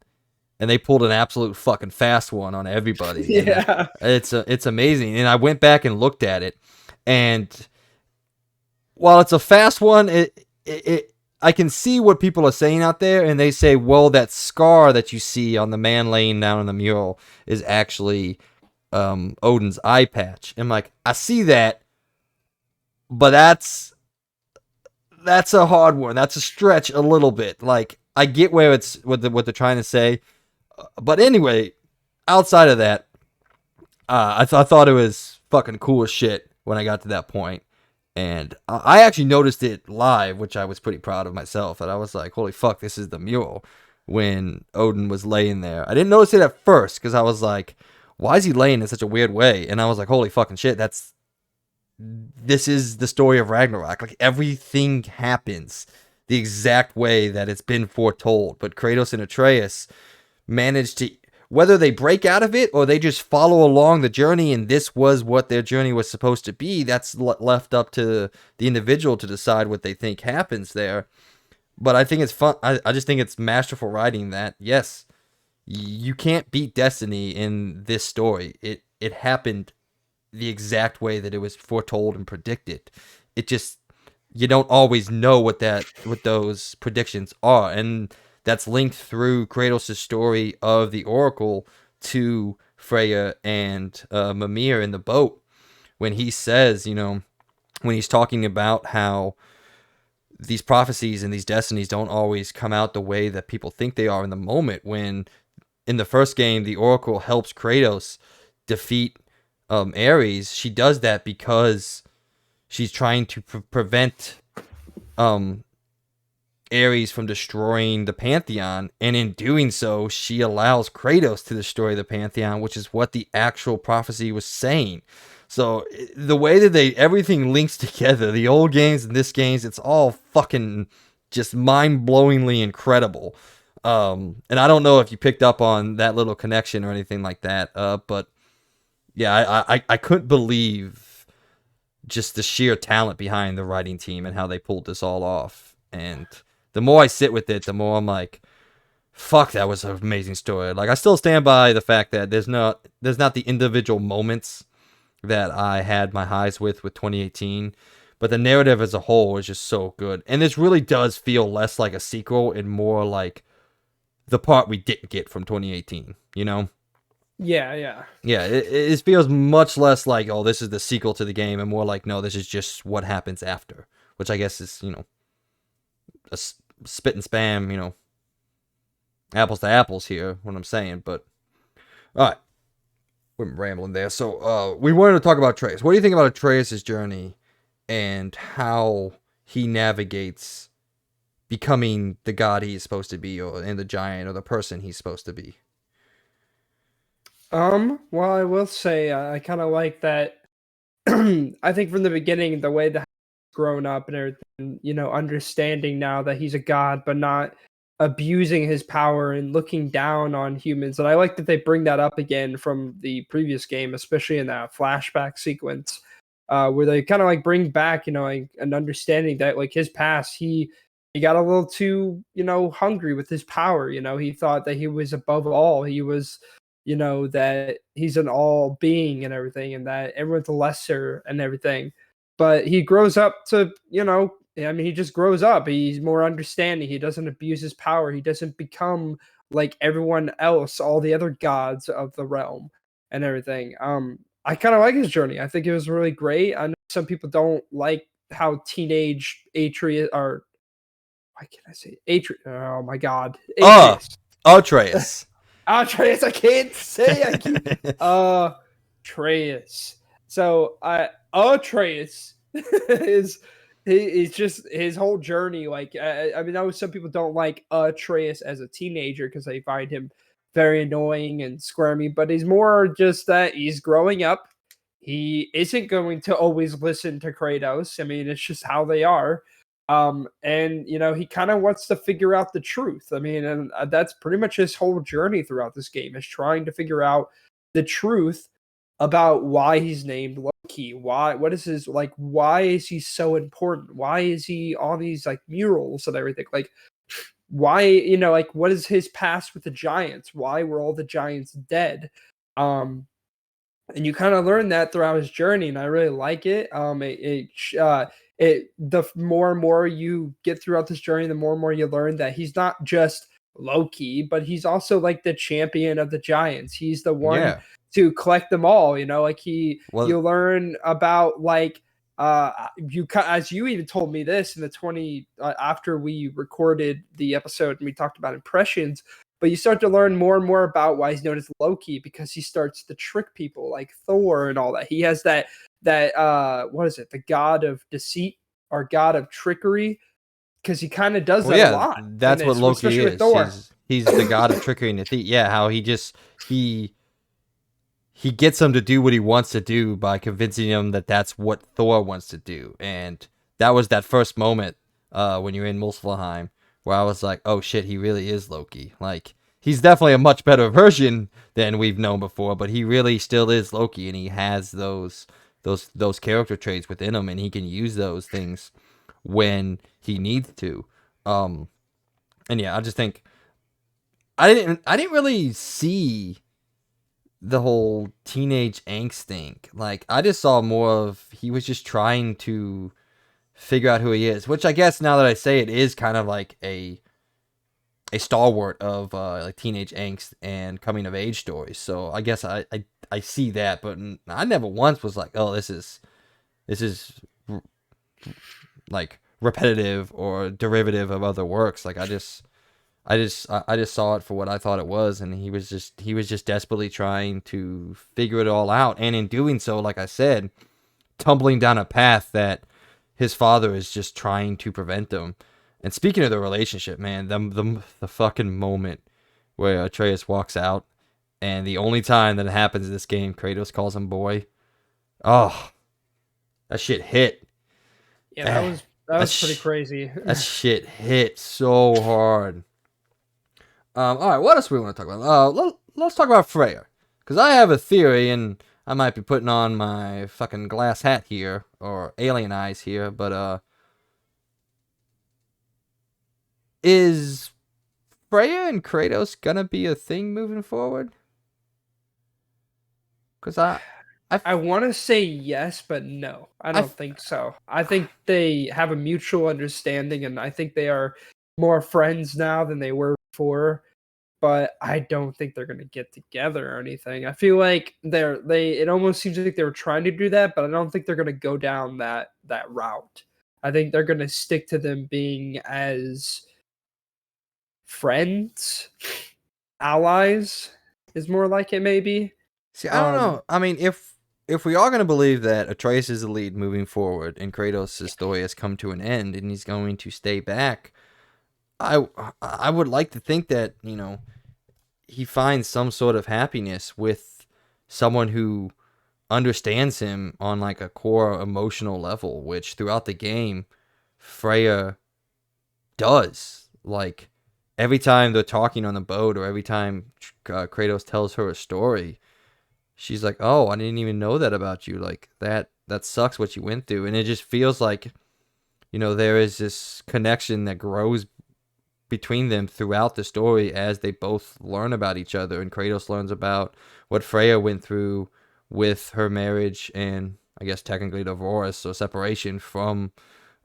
And they pulled an absolute fucking fast one on everybody, and Yeah. it's amazing. And I went back and looked at it, and while it's a fast one, it I can see what people are saying out there, and they say, well, that scar that you see on the man laying down in the mural is actually Odin's eye patch. I'm like, I see that, but that's a hard one. That's a stretch a little bit. Like, I get where it's what they're trying to say, but anyway, outside of that, I thought it was fucking cool as shit when I got to that point. And I actually noticed it live, which I was pretty proud of myself. And I was like, holy fuck, this is the mural when Odin was laying there. I didn't notice it at first because I was like, why is he laying in such a weird way? And I was like, holy fucking shit, this is the story of Ragnarok. Like, everything happens the exact way that it's been foretold. But Kratos and Atreus managed to, whether they break out of it or they just follow along the journey and this was what their journey was supposed to be, that's left up to the individual to decide what they think happens there. But I think it's fun. I just think it's masterful writing that, yes, you can't beat destiny in this story. It happened the exact way that it was foretold and predicted. It just, you don't always know what those predictions are, and that's linked through Kratos' story of the Oracle to Freya and Mimir in the boat when he says, when he's talking about how these prophecies and these destinies don't always come out the way that people think they are in the moment. When in the first game the Oracle helps Kratos defeat Ares, she does that because she's trying to prevent Ares from destroying the Pantheon, and in doing so, she allows Kratos to destroy the Pantheon, which is what the actual prophecy was saying. So the way that everything links together, the old games and this games, it's all fucking just mind-blowingly incredible. And I don't know if you picked up on that little connection or anything like that, but yeah, I couldn't believe just the sheer talent behind the writing team and how they pulled this all off. And the more I sit with it, the more I'm like, fuck, that was an amazing story. Like, I still stand by the fact that there's not the individual moments that I had my highs with 2018, but the narrative as a whole is just so good. And this really does feel less like a sequel and more like the part we didn't get from 2018, Yeah. Yeah, it feels much less like, oh, this is the sequel to the game, and more like, no, this is just what happens after, which I guess is, a spit and spam, apples to apples here, what I'm saying. But, all right, we're rambling there. So, we wanted to talk about Atreus. What do you think about Atreus' journey and how he navigates becoming the god he's supposed to be, and the giant, or the person he's supposed to be? Well, I will say I kind of like that. I think from the beginning, the way that he's grown up and everything, understanding now that he's a god, but not abusing his power and looking down on humans. And I like that they bring that up again from the previous game, especially in that flashback sequence, where they kind of like bring back, like an understanding that like his past, he got a little too, hungry with his power. He thought that he was above all. He was, that he's an all being and everything, and that everyone's lesser and everything. But he grows up to, he just grows up. He's more understanding. He doesn't abuse his power. He doesn't become like everyone else, all the other gods of the realm and everything. I kind of like his journey. I think it was really great. I know some people don't like how teenage Atreus, or why can't I say Atreus? Oh my God, Atreus. Atreus. Atreus, I can't say. I keep Atreus. So Atreus is just his whole journey. Like, I know some people don't like Atreus as a teenager because they find him very annoying and squirmy, but he's more just that he's growing up. He isn't going to always listen to Kratos. I mean, it's just how they are. And he kind of wants to figure out the truth. I mean, and that's pretty much his whole journey throughout this game, is trying to figure out the truth about why he's named Loki. What is his, like, why is he so important? Why is he on these like murals and everything? Like, why, like, what is his past with the giants? Why were all the giants dead? And you kind of learn that throughout his journey, and I really like it. The more and more you get throughout this journey, the more and more you learn that he's not just Loki, but he's also like the champion of the giants. He's the one to collect them all. Like you learn about like as you even told me this in the 20 after we recorded the episode and we talked about impressions. But you start to learn more and more about why he's known as Loki, because he starts to trick people like Thor and all that. He has that that what is it? The god of deceit or god of trickery, because he kind of does Well, that a yeah, lot in that's what this, Loki especially with is. Thor. He's the god of trickery and deceit. Yeah, how he gets him to do what he wants to do by convincing him that that's what Thor wants to do. And that was that first moment when you're in Muspelheim where I was like, oh shit, he really is Loki. Like, he's definitely a much better version than we've known before, but he really still is Loki, and he has those character traits within him, and he can use those things when he needs to. Um, and yeah, I just think I didn't really see the whole teenage angst thing. Like, I just saw more of he was just trying to figure out who he is, which I guess now that I say it is kind of like a stalwart of like teenage angst and coming of age stories. So I guess I see that, but I never once was like, oh, this is like repetitive or derivative of other works. Like, I just saw it for what I thought it was, and he was just desperately trying to figure it all out, and in doing so, like I said, tumbling down a path that his father is just trying to prevent him. And speaking of the relationship, man, the fucking moment where Atreus walks out, and the only time that it happens in this game, Kratos calls him boy. Oh, that shit hit. Yeah, that Eh, was that that was pretty sh- crazy. that shit hit so hard. All right, what else we want to talk about? Let's talk about Freya, because I have a theory, and I might be putting on my fucking glass hat here or alien eyes here, but is Freya and Kratos gonna be a thing moving forward? Because I, I want to say yes, but no, I I, don't think so. I think they have a mutual understanding, and I think they are more friends now than they were before. But I don't think they're gonna get together or anything. I feel like they it almost seems like they were trying to do that, but I don't think they're gonna go down that route. I think they're gonna stick to them being as friends, allies is more like it maybe. see. I don't Um know. I mean, if we are gonna believe that Atreus is the lead moving forward, and Kratos' story has come to an end, and he's going to stay back, I I would like to think that he finds some sort of happiness with someone who understands him on like a core emotional level, which throughout the game, Freya does. Like, every time they're talking on the boat, or every time Kratos tells her a story, she's like, "Oh, I didn't even know that about you. Like, that sucks what you went through." And it just feels like, there is this connection that grows between them throughout the story as they both learn about each other, and Kratos learns about what Freya went through with her marriage and, I guess, technically divorce or separation from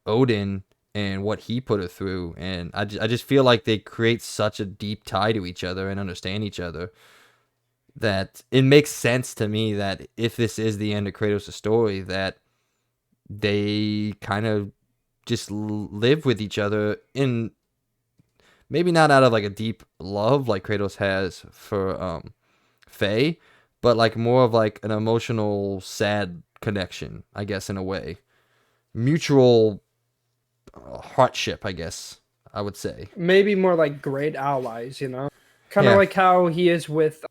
Odin, and what he put her through. And I just feel like they create such a deep tie to each other and understand each other that it makes sense to me that if this is the end of Kratos' story, that they kind of just live with each other in, maybe not out of like a deep love like Kratos has for Faye, but like more of like an emotional sad connection, I guess, in a way. Mutual hardship, I guess I would say. maybe more like great allies, you know? Kind of Yeah. like how he is with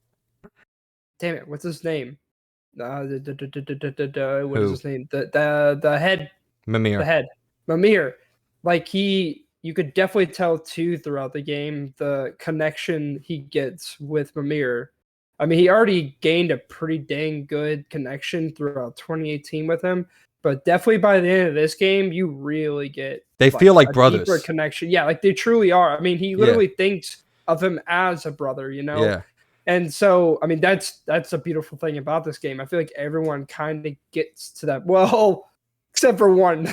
damn it, what's his name? What is Who? his name? The head, the Mimir. head, Mimir. Like you could definitely tell too throughout the game the connection he gets with Mimir. I mean, he already gained a pretty dang good connection throughout 2018 with him, but definitely by the end of this game, you really get They feel like like a deeper brothers. connection. Yeah, like they truly are. I mean, he Yeah. literally thinks of him as a brother, you know? Yeah. And so, I mean, that's a beautiful thing about this game. I feel like everyone kind of gets to that. Well, except for one,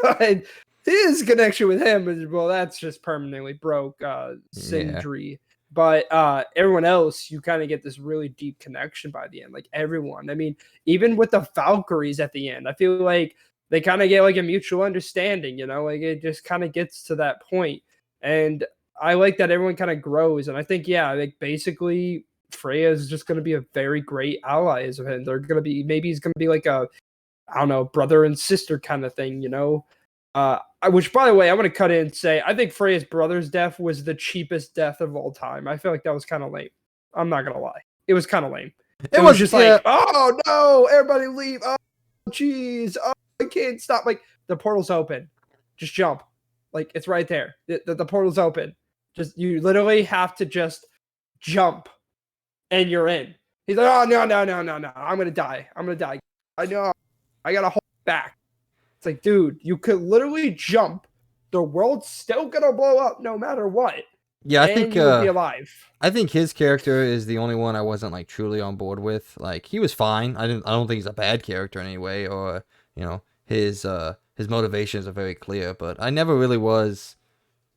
but his connection with him is, well, that's just permanently broke, Yeah. Sindri. But everyone else, you kind of get this really deep connection by the end. Like everyone, I mean, even with the Valkyries at the end, I feel like they kind of get like a mutual understanding. You know, like it just kind of gets to that point. And I like that everyone kind of grows. And I think, yeah, like basically Freya is just going to be a very great ally as of him. They're going to be, maybe he's going to be like I don't know, brother and sister kind of thing, which, by the way, I want to cut in and say I think Freya's brother's death was the cheapest death of all time. I feel like that was kind of lame. I'm not gonna lie, it was kind of lame. It was just like, oh no, everybody leave. Oh jeez, oh I can't stop. Like the portal's open, just jump. Like it's right there. The portal's open. Just you literally have to just jump, and you're in. He's like, oh no, I'm gonna die. I know. I gotta hold back. It's like, dude, you could literally jump. The world's still gonna blow up no matter what. Yeah, I think you'll be alive. I think his character is the only one I wasn't like truly on board with. Like he was fine. I don't think he's a bad character in any way, or his motivations are very clear. But I never really was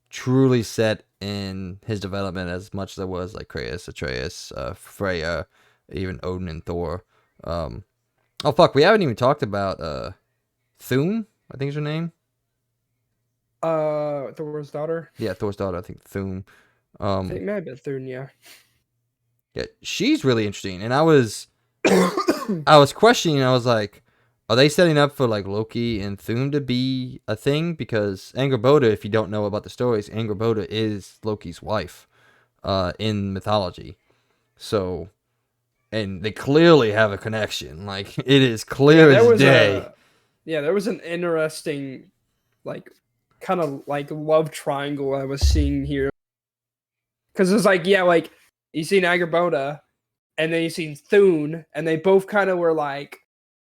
truly set in his development as much as I was like Kratos, Atreus, Freya, even Odin and Thor. Oh fuck, we haven't even talked about Thune, I think is her name. Thor's daughter. Yeah, Thor's daughter. I think Thune. I think it may have been Thune. Yeah. Yeah, she's really interesting, and I was questioning. I was like, are they setting up for like Loki and Thune to be a thing? Because Angrboda, if you don't know about the stories, Angrboda is Loki's wife, in mythology. So, and they clearly have a connection. Like it is clear as day. There was an interesting, like, kind of like love triangle I was seeing here. Because it was like, yeah, like you seen Angrboda, and then you seen Thune, and they both kind of were like,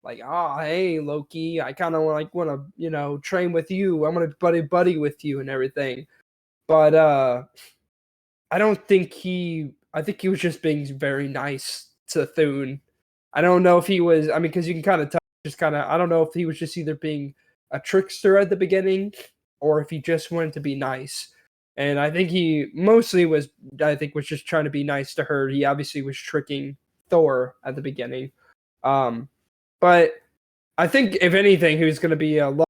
oh, hey Loki, I kind of like want to, train with you. I'm gonna buddy with you and everything. But I don't think I think he was just being very nice to Thune. I don't know if he was. I mean, because you can kind of tell. I don't know if he was just either being a trickster at the beginning or if he just wanted to be nice. And I think he mostly was just trying to be nice to her. He obviously was tricking Thor at the beginning. But I think if anything, he was going to be a lot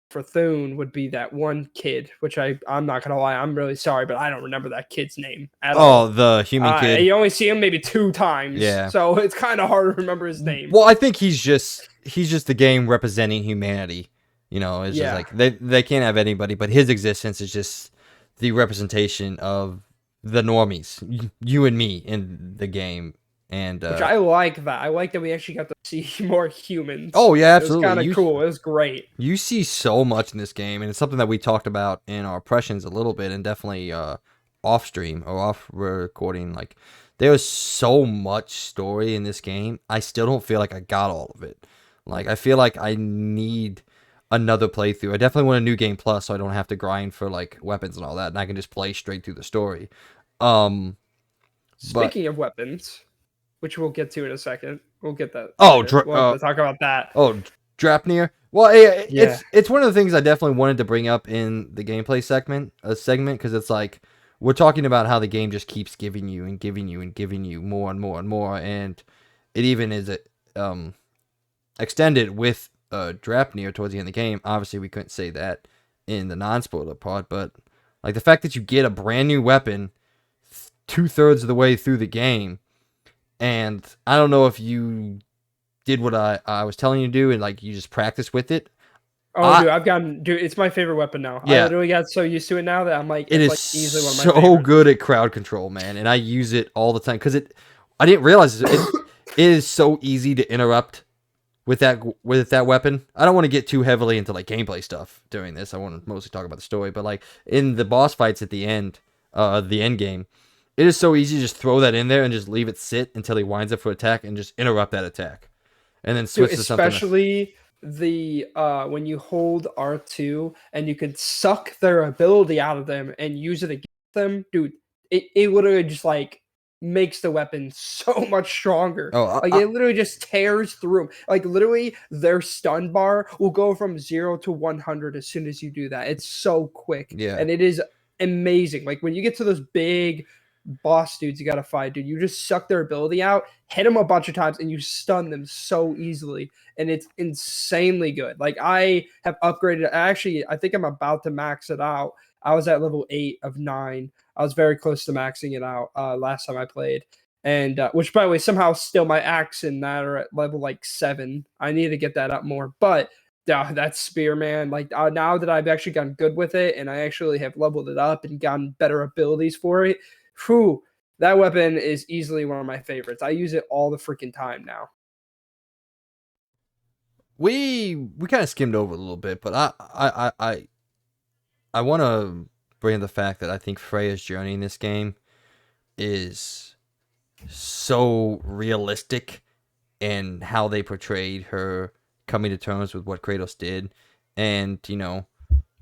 for Thune would be that one kid, which I'm not going to lie. I'm really sorry, but I don't remember that kid's name at all. Oh, the human kid. You only see him maybe 2 times. Yeah. So it's kind of hard to remember his name. Well, I think he's just the game representing humanity. It's just like they can't have anybody, but his existence is just the representation of the normies, you and me in the game. And which I like that. I like that we actually got to see more humans. Oh yeah, absolutely. It was kind of cool. It was great. You see so much in this game, and it's something that we talked about in our impressions a little bit, and definitely off stream or off recording. Like there was so much story in this game. I still don't feel like I got all of it. Like I feel like I need another playthrough. I definitely want a new game plus, so I don't have to grind for like weapons and all that, and I can just play straight through the story. Speaking of weapons, which we'll get to in a second. We'll get that. Oh, we'll talk about that. Oh, Drapnir. Well, it's one of the things I definitely wanted to bring up in the gameplay segment, because it's like we're talking about how the game just keeps giving you and giving you and giving you more and more and more, and it even is extended with Drapnir towards the end of the game. Obviously, we couldn't say that in the non-spoiler part, but like the fact that you get a brand new weapon 2/3 of the way through the game. And I don't know if you did what I was telling you to do and like you just practice with it. Dude, it's my favorite weapon now. Yeah. I literally got so used to it now that I'm like, it's like easily one of my favorites. So good at crowd control, man. And I use it all the time because I didn't realize it is so easy to interrupt with that weapon. I don't want to get too heavily into like gameplay stuff during this. I want to mostly talk about the story, but like in the boss fights at the end game, it is so easy to just throw that in there and just leave it sit until he winds up for attack and just interrupt that attack. And then switch to something. Especially the when you hold R2 and you can suck their ability out of them and use it against them, dude, it literally just like makes the weapon so much stronger. It literally just tears through them. Like literally their stun bar will go from 0 to 100 as soon as you do that. It's so quick. Yeah. And it is amazing. Like when you get to those big boss dudes you gotta fight, dude, you just suck their ability out, hit them a bunch of times, and you stun them so easily, and it's insanely good. Like I have upgraded. I think I'm about to max it out. I was at level 8 of 9. I was very close to maxing it out last time I played, And which, by the way, somehow still my axe and that are at level like 7. I need to get that up more. But that spear, man, like now that I've actually gotten good with it and I actually have leveled it up and gotten better abilities for it, whew, that weapon is easily one of my favorites. I use it all the freaking time now. We kind of skimmed over a little bit, but I want to bring up the fact that I think Freya's journey in this game is so realistic in how they portrayed her coming to terms with what Kratos did. And,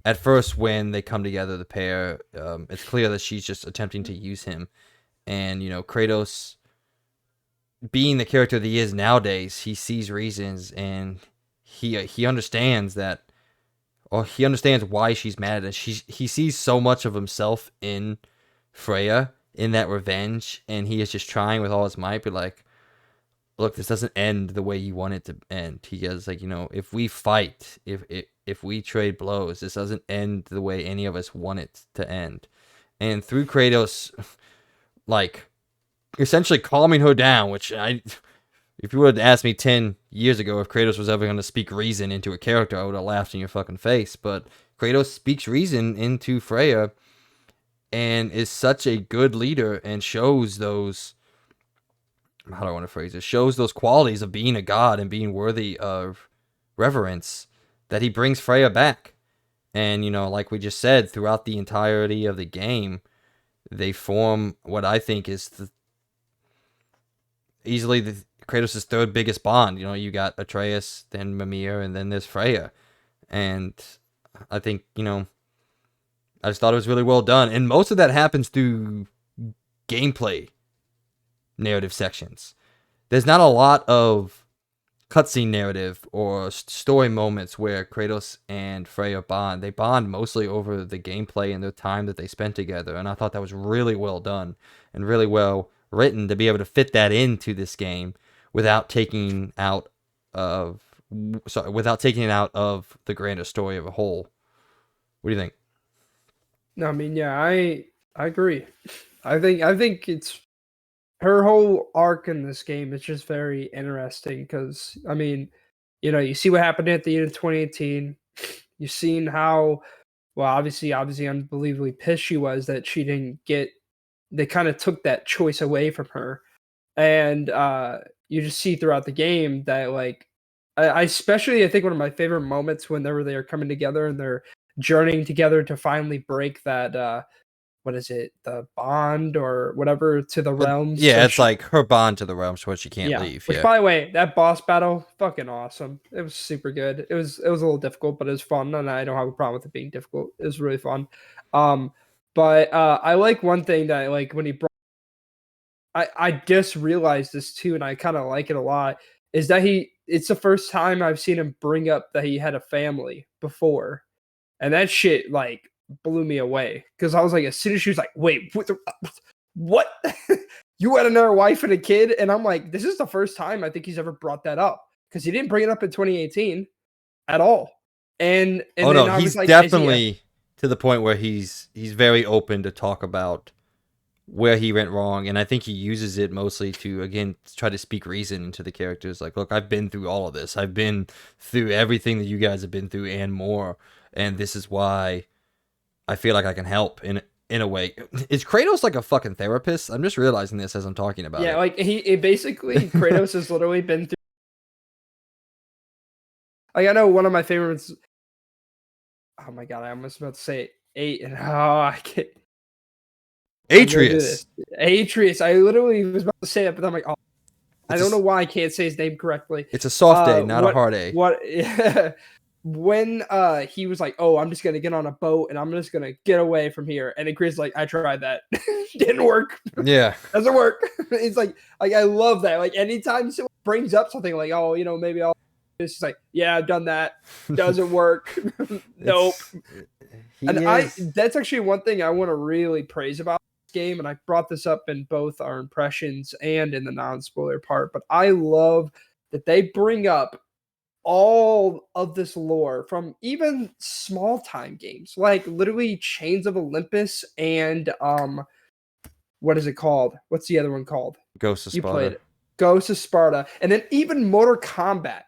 at first when they come together, the pair, it's clear that she's just attempting to use him. And, Kratos, being the character that he is nowadays, he sees reasons and he understands that, or he understands why she's mad at us. He sees so much of himself in Freya, in that revenge, and he is just trying with all his might, but like, look, this doesn't end the way you want it to end. He goes like, if we fight, if we trade blows, this doesn't end the way any of us want it to end. And through Kratos, like, essentially calming her down, which if you would have asked me 10 years ago if Kratos was ever going to speak reason into a character, I would have laughed in your fucking face. But Kratos speaks reason into Freya and is such a good leader and shows those, how do I want to phrase it? Shows those qualities of being a god and being worthy of reverence that he brings Freya back. And, like we just said, throughout the entirety of the game, they form what I think is easily Kratos' third biggest bond. You got Atreus, then Mimir, and then there's Freya. And I think, I just thought it was really well done. And most of that happens through gameplay narrative sections. There's not a lot of cutscene narrative or story moments where Kratos and Freya bond. They bond mostly over the gameplay and the time that they spent together. And I thought that was really well done and really well written to be able to fit that into this game without taking it out of the grander story of a whole. What do you think? No, I mean, yeah, I agree. I think it's her whole arc in this game is just very interesting because I mean, you see what happened at the end of 2018. You've seen how well, obviously, unbelievably pissed she was that she didn't get. They kind of took that choice away from her, and you just see throughout the game that like, I especially I think one of my favorite moments whenever they are coming together and they're journeying together to finally break that what is it, the bond or whatever to the realms. Yeah, So it's like her bond to the realms where she can't yeah. leave. Which, Yeah. by the way, that boss battle, fucking awesome. It was super good. It was a little difficult, but it was fun, and I don't have a problem with it being difficult. It was really fun. But I like one thing that like when he brought. I just realized this too, and I kind of like it a lot. Is that it's the first time I've seen him bring up that he had a family before, and that shit like blew me away because I was like, as soon as she was like, "Wait, what? You had another wife and a kid?" And I'm like, this is the first time I think he's ever brought that up because he didn't bring it up in 2018 at all. And Oh then no, I was he's like, definitely to the point where he's very open to talk about where he went wrong, and I think he uses it mostly to again try to speak reason into the characters. Like, look, I've been through all of this. I've been through everything that you guys have been through and more, and this is why I feel like I can help in a way. Is Kratos like a fucking therapist? I'm just realizing this as I'm talking about yeah, it. like it basically Kratos has literally been through. Like I know one of my favorites. Oh my god, I almost about to say 8, and I can't. I'm gonna do Atreus. this. Atreus. I literally was about to say it, but I'm like, oh, I don't It's know why I can't say his name correctly. it's a soft A, not a What hard A. what when he was like, "Oh, I'm just gonna get on a boat and I'm just gonna get away from here," and then Chris like, "I tried that, didn't work, Yeah. doesn't work." It's like I love that. Like anytime someone brings up something like, "Oh, maybe I'll," it's just like, "Yeah, I've done that, doesn't work." Nope. And that's actually one thing I want to really praise about this game, and I brought this up in both our impressions and in the non-spoiler part, but I love that they bring up all of this lore from even small time games, like literally Chains of Olympus and what is it called? What's the other one called? Ghost of You played Sparta. it. Ghost of Sparta, and then even Mortal Kombat.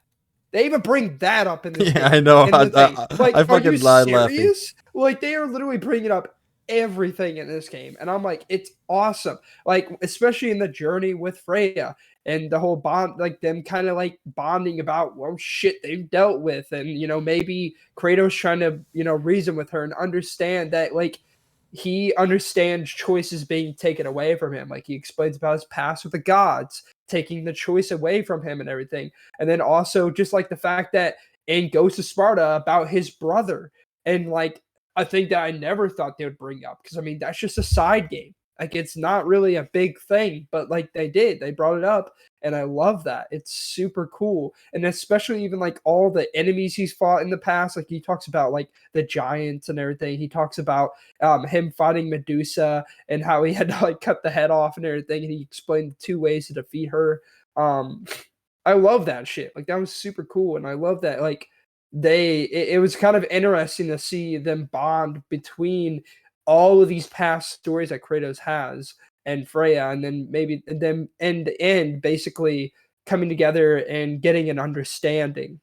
They even bring that up in this Yeah, game. I know. In the thing, I are you fucking died laughing. serious? Like they are literally bringing up everything in this game, and I'm like, it's awesome. Like especially in the journey with Freya and the whole bond, like them kind of like bonding about shit they've dealt with, and maybe Kratos trying to reason with her and understand that like he understands choices being taken away from him. Like he explains about his past with the gods taking the choice away from him and everything. And then also just like the fact that in Ghost of Sparta about his brother and like a thing that I never thought they would bring up because I mean that's just a side game. Like it's not really a big thing, but like they brought it up and I love that. It's super cool. And especially even like all the enemies he's fought in the past, like he talks about like the giants and everything. He talks about him fighting Medusa and how he had to like cut the head off and everything. And he explained the 2 ways to defeat her. Um, I love that shit. Like that was super cool, and I love that like it was kind of interesting to see them bond between all of these past stories that Kratos has and Freya, and then maybe and then end to end basically coming together and getting an understanding.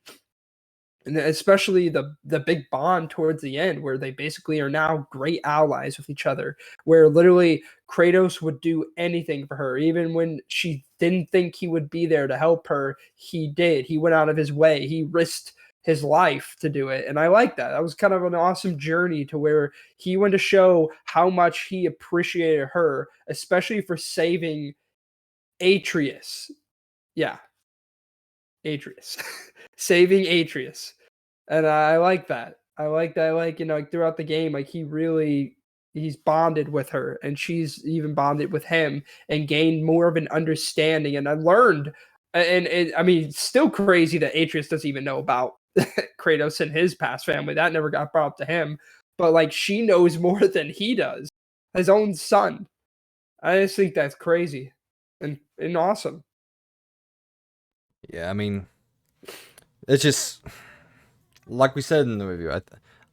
And especially the big bond towards the end where they basically are now great allies with each other, where literally Kratos would do anything for her even when she didn't think he would be there to help her. He did. He went out of his way. He risked his life to do it, and I like that. That was kind of an awesome journey to where he went to show how much he appreciated her, especially for saving Atreus. Yeah, Atreus. Saving Atreus. And I like that. I like that. Like, like throughout the game, like he's bonded with her and she's even bonded with him and gained more of an understanding. And I learned, and I mean, it's still crazy that Atreus doesn't even know about Kratos and his past family. That never got brought up to him. But like she knows more than he does, his own son. I just think that's crazy and awesome. Yeah, I mean, it's just like we said in the review.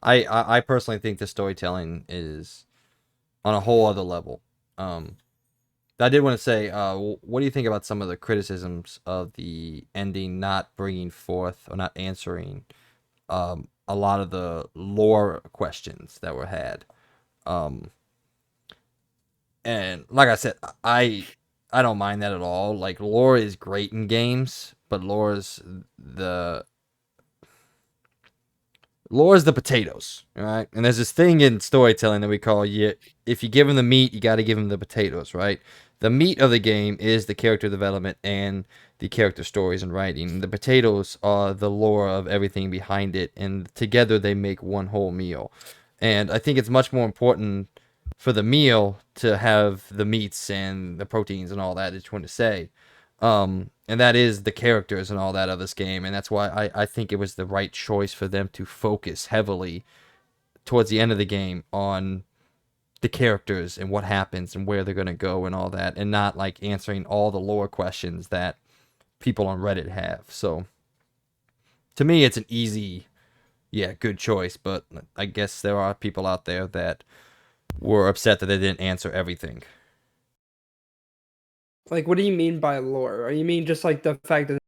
I personally think the storytelling is on a whole other level. I did want to say, what do you think about some of the criticisms of the ending not bringing forth or not answering a lot of the lore questions that were had? And like I said, I don't mind that at all. Like lore is great in games, but the lore is the potatoes, right? And there's this thing in storytelling that we call if you give them the meat, you got to give them the potatoes, right? The meat of the game is the character development and the character stories and writing. The potatoes are the lore of everything behind it, and together they make one whole meal. And I think it's much more important for the meal to have the meats and the proteins and all that that you want to say. And that is the characters and all that of this game, and that's why I think it was the right choice for them to focus heavily towards the end of the game on the characters and what happens and where they're going to go and all that, and not like answering all the lore questions that people on Reddit have. So to me, it's an easy, good choice, but I guess there are people out there that were upset that they didn't answer everything. Like, what do you mean by lore? Or you mean just like the fact that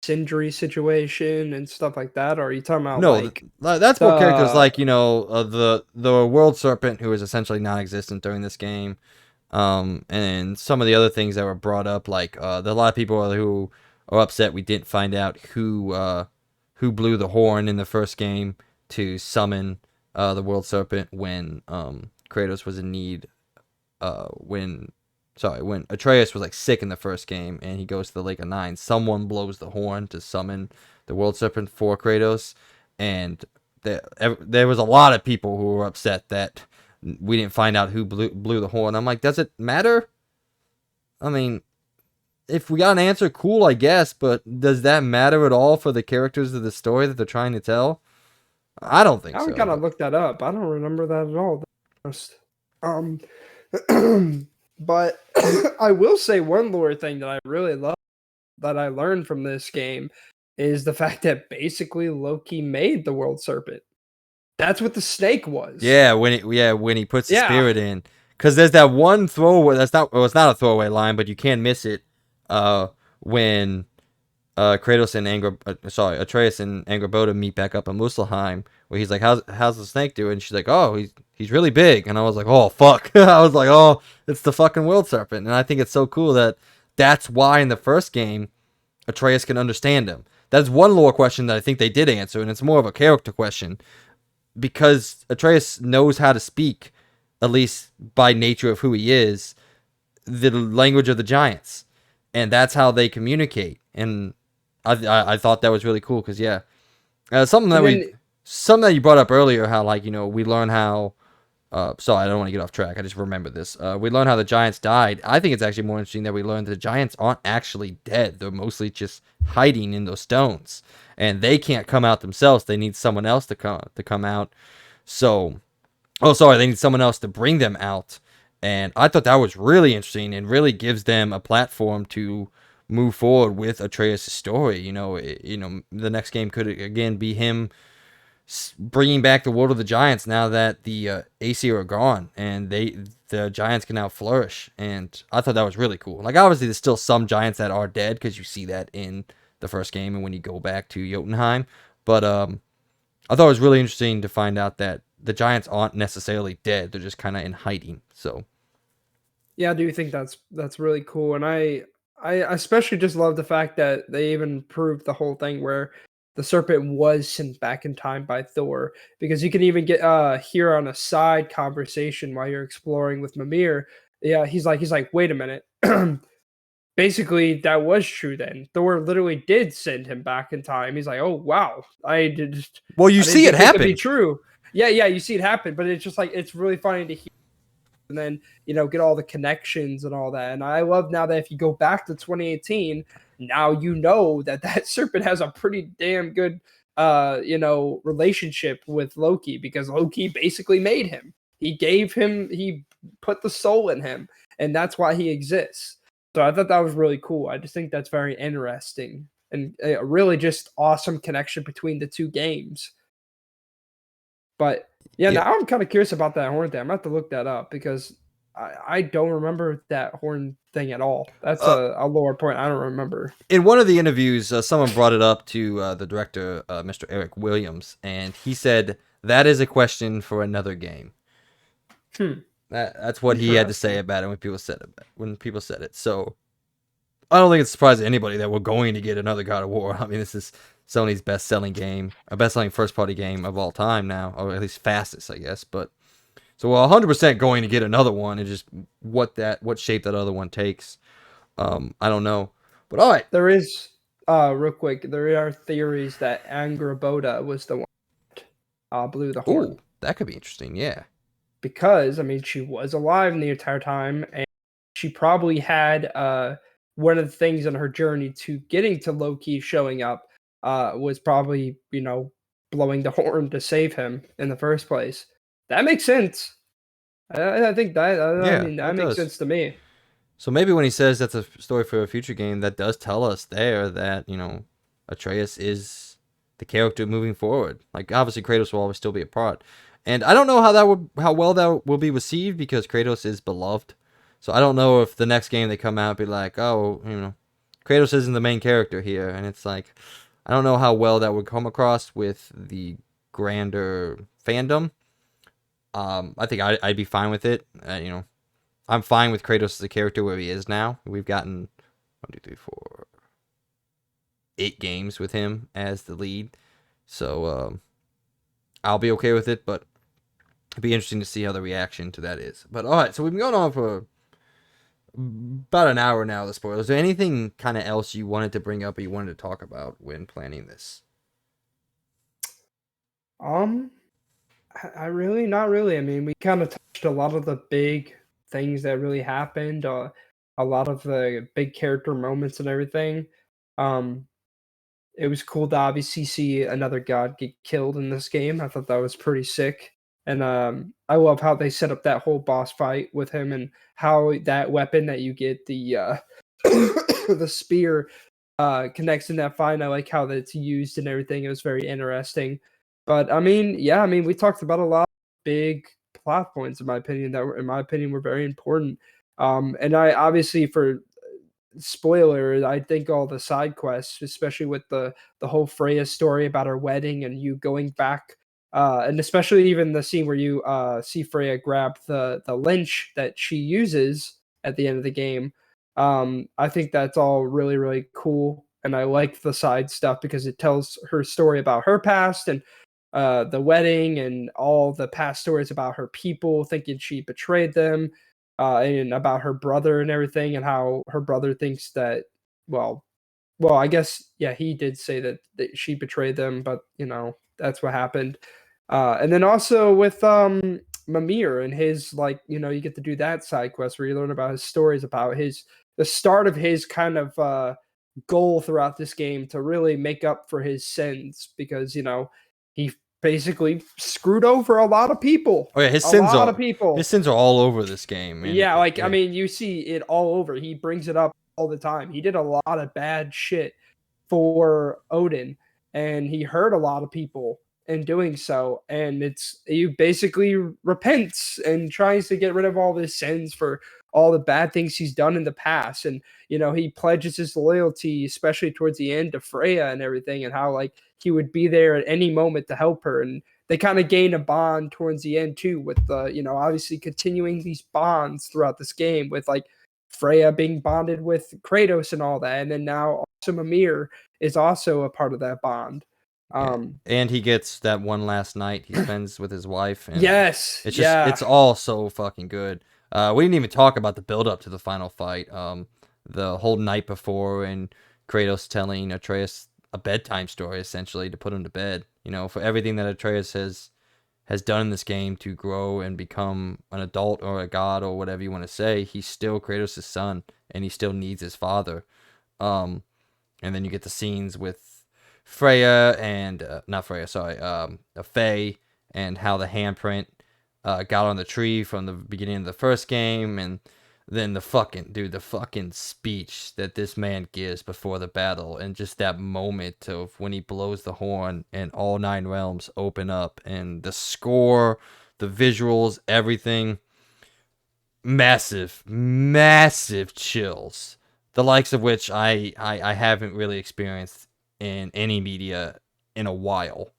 injury situation and stuff like that? Or are you talking about No, like that's more characters the like the world serpent who is essentially non-existent during this game, and some of the other things that were brought up, like there are a lot of people who are upset we didn't find out who blew the horn in the first game to summon the world serpent when Kratos was in need, when Atreus was like sick in the first game and he goes to the Lake of Nine, someone blows the horn to summon the world serpent for Kratos, and there was a lot of people who were upset that we didn't find out who blew the horn. I'm like, does it matter? I mean, if we got an answer, cool, I guess, but does that matter at all for the characters of the story that they're trying to tell? I don't think I would so. gotta look that up. I don't remember that at all. Um, but I will say one lore thing that I really love that I learned from this game is the fact that basically Loki made the world serpent. That's what the snake was. Yeah, when he puts the Yeah, spirit in, Because there's that one throwaway. That's not. Well, it's not a throwaway line, but you can't miss it. When Kratos and Atreus and Angrboda meet back up in Muspelheim, where he's like, "How's the snake doing?" And she's like, "Oh, he's really big." And I was like, "Oh fuck!" I was like, "Oh, it's the fucking world serpent." And I think it's so cool that that's why in the first game Atreus can understand him. That's one lore question that I think they did answer, and it's more of a character question because Atreus knows how to speak, at least by nature of who he is, the language of the giants, and that's how they communicate. And I thought that was really cool because yeah, something that And we then something that you brought up earlier, how like we learn how. Sorry, I don't want to get off track. I just remember this. We learn how the giants died. I think it's actually more interesting that we learn that the giants aren't actually dead. They're mostly just hiding in those stones, and they can't come out themselves. They need someone else to come out. So, oh, sorry, they need someone else to bring them out. And I thought that was really interesting and really gives them a platform to move forward with Atreus' story. The next game could again be him bringing back the world of the giants now that the Aesir are gone and the giants can now flourish. And I thought that was really cool. Like obviously, there's still some giants that are dead because you see that in the first game and when you go back to Jotunheim. But I thought it was really interesting to find out that the giants aren't necessarily dead; they're just kind of in hiding. So yeah, I do think that's really cool, and I especially just love the fact that they even proved the whole thing where the serpent was sent back in time by Thor, because you can even get hear on a side conversation while you're exploring with Mimir. Yeah, he's like, wait a minute. Basically, that was true then. Thor literally did send him back in time. He's like, oh wow, well, you I didn't see it think it could be happen. true. Yeah, yeah, you see it happen, but it's just like it's really funny to hear and then get all the connections and all that. And I love now that if you go back to 2018, now that that serpent has a pretty damn good relationship with Loki, because Loki basically made him. He put the soul in him, and that's why he exists. So I thought that was really cool. I just think that's very interesting and a really just awesome connection between the two games. But yeah, Yeah. now I'm kind of curious about that horn thing. I'm gonna have to look that up because I don't remember that horn thing at all. That's Uh, a lower point. I don't remember. in one of the interviews, someone brought it up to the director, Mr. Eric Williams, and he said that is a question for another game. Hmm. That's what he had to say Interesting. about it when people said it. So I don't think it's surprising to anybody that we're going to get another God of War. I mean, this is Sony's best-selling game, a best-selling first-party game of all time now, or at least fastest, I guess. But so we're 100% going to get another one, and just what shape that other one takes, I don't know. But all right, There is real quick. There are theories that Angraboda was the one that blew the horn, ooh, that could be interesting. Yeah, because I mean she was alive the entire time, and she probably had one of the things in her journey to getting to Loki showing up was probably blowing the horn to save him in the first place. That makes sense. I think I yeah, mean that that makes does. sense to me. So maybe when he says that's a story for a future game, that does tell us there that Atreus is the character moving forward. Like obviously Kratos will always still be a part, and I don't know how well that will be received because Kratos is beloved. So I don't know if the next game they come out be like, oh, Kratos isn't the main character here, and it's like I don't know how well that would come across with the grander fandom. I think I'd be fine with it. I'm fine with Kratos as a character where he is now. We've gotten 8 games with him as the lead, so I'll be okay with it. But it'd be interesting to see how the reaction to that is. But all right, so we've been going on for about an hour now. The spoilers. Is there anything kind of else you wanted to bring up or you wanted to talk about when planning this? Um, I really not really. I mean, we kind of touched a lot of the big things that really happened. A lot of the big character moments and everything. Um, it was cool to obviously see another god get killed in this game. I thought that was pretty sick. And I love how they set up that whole boss fight with him, and how that weapon that you get, the the spear, connects in that fight. I like how that's used and everything. It was very interesting. But I mean, yeah, I mean, we talked about a lot of big plot points in my opinion that were in my opinion were very important. And I obviously for spoiler, I think all the side quests, especially with the whole Freya story about her wedding and you going back, and especially even the scene where you see Freya grab the lynch that she uses at the end of the game. I think that's all really really cool, and I like the side stuff because it tells her story about her past and the wedding and all the past stories about her people thinking she betrayed them, and about her brother and everything, and how her brother thinks that, well, I guess yeah, he did say that she betrayed them, but that's what happened. And then also with Mimir and his like you get to do that side quest where you learn about his stories about his the start of his kind of goal throughout this game to really make up for his sins because he basically screwed over a lot of people, Oh yeah, a lot of people. his sins are all over this game, and Yeah, like I yeah. mean, you see it all over. He brings it up all the time. He did a lot of bad shit for Odin, and he hurt a lot of people in doing so. And it's he basically repents and tries to get rid of all of his sins for all the bad things he's done in the past. And he pledges his loyalty, especially towards the end, to Freya and everything, and how like he would be there at any moment to help her. And they kind of gain a bond towards the end too, with the obviously continuing these bonds throughout this game with like Freya being bonded with Kratos and all that, and then now also Mimir is also a part of that bond. Yeah. Um, And he gets that one last night he spends with his wife, and yes, it's yeah, all so fucking good. We didn't even talk about the build up to the final fight. The whole night before, and Kratos telling Atreus a bedtime story essentially to put him to bed. For everything that Atreus has done in this game to grow and become an adult or a god or whatever you want to say, he's still Kratos' son, and he still needs his father. Um, and then you get the scenes with Freya and not Freya, sorry, Faye, and how the handprint got on the tree from the beginning of the first game, and then the fucking speech that this man gives before the battle, and just that moment of when he blows the horn and all nine realms open up, and the score, the visuals, everything, massive, massive chills, the likes of which I haven't really experienced in any media in a while.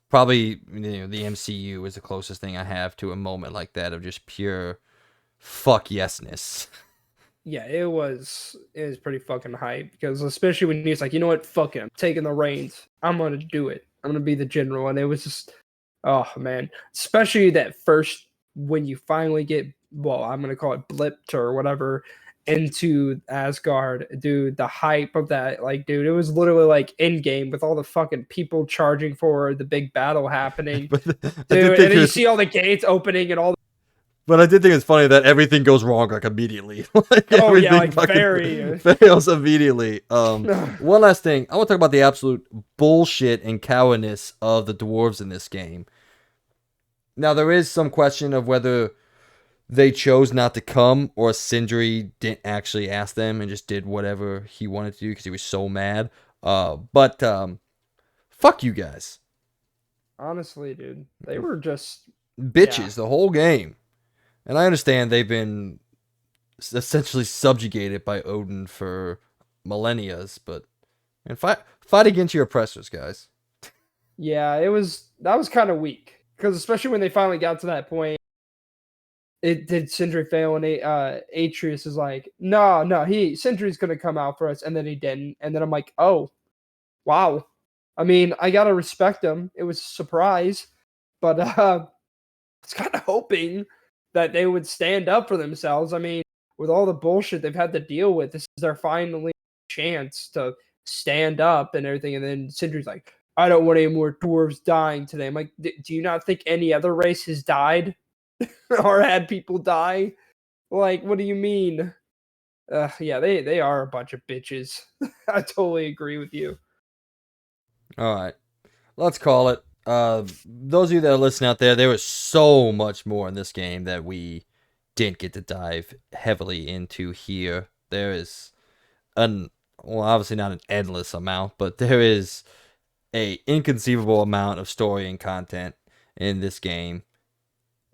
Probably the MCU is the closest thing I have to a moment like that of just pure fuck yesness. yeah, it was pretty fucking hype because especially when he's like, you know what, fuck it, I'm taking the reins, I'm gonna do it, I'm gonna be the general, and it was just, oh man, especially that first when you finally get, well, I'm gonna call it blipped or whatever into Asgard, dude. The hype of that, like, dude, it was literally like in game with all the fucking people charging for the big battle happening, but I did dude. think And it then you was, see all the gates opening and all. but I did think it's funny that everything goes wrong like immediately. Like Oh yeah, everything like fucking very. fails immediately. One last thing, I want to talk about the absolute bullshit and cowardice of the dwarves in this game. Now there is some question of whether they chose not to come or Sindri didn't actually ask them and just did whatever he wanted to do because he was so mad. But fuck you guys, Honestly, dude, they were just, yeah. bitches, the whole game. And I understand they've been essentially subjugated by Odin for millennias, but and fight against your oppressors, guys. Yeah, it was that was kind of weak because especially when they finally got to that point, it did Sindri fail and Atreus is like, no, no, Sindri's gonna come out for us, and then he didn't, and then I'm like, oh, wow. I mean, I gotta respect him. It was a surprise, but I was kind of hoping that they would stand up for themselves. I mean, with all the bullshit they've had to deal with, this is their finally chance to stand up and everything. And then Sindri's like, I don't want any more dwarves dying today. I'm like, do you not think any other race has died or had people die? Like, what do you mean? Yeah, they are a bunch of bitches. I totally agree with you. All right, let's call it. Those of you that are listening out there, there was so much more in this game that we didn't get to dive heavily into here. There is an well, obviously not an endless amount, but there is a inconceivable amount of story and content in this game.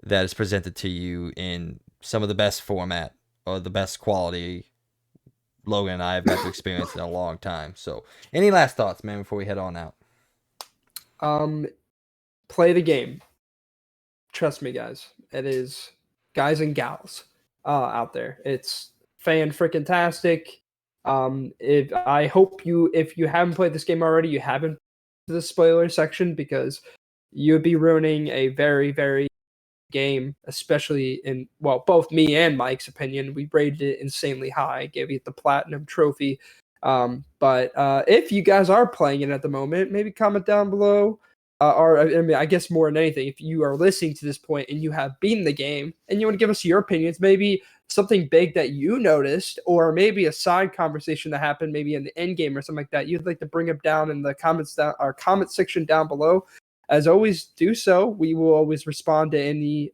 that is presented to you in some of the best format or the best quality Logan and I have got to experience in a long time. So, any last thoughts, man, before we head on out? Um, Play the game. Trust me, guys. It is guys and gals out there. It's fan freaking tastic. If I hope if you haven't played this game already, you haven't to the spoiler section because you would be ruining a very, very game, especially in both me and Mike's opinion. We rated it insanely high, gave it the platinum trophy. But if you guys are playing it at the moment, maybe comment down below. Or I mean, I guess more than anything, if you are listening to this point and you have beaten the game and you want to give us your opinions, maybe something big that you noticed, or maybe a side conversation that happened, maybe in the end game or something like that, you'd like to bring up down in the comments down our comment section down below. As always, do so. We will always respond to any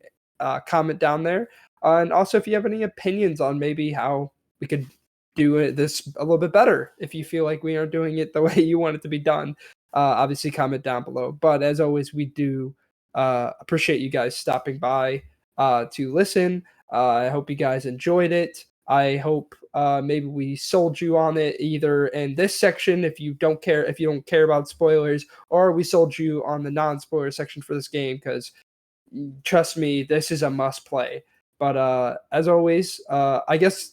comment down there. And also, if you have any opinions on maybe how we could do this a little bit better, if you feel like we aren't doing it the way you want it to be done, obviously comment down below. But as always, we do appreciate you guys stopping by to listen. I hope you guys enjoyed it. I hope maybe we sold you on it either in this section if you don't care about spoilers, or we sold you on the non-spoiler section for this game because trust me, this is a must play. But as always, I guess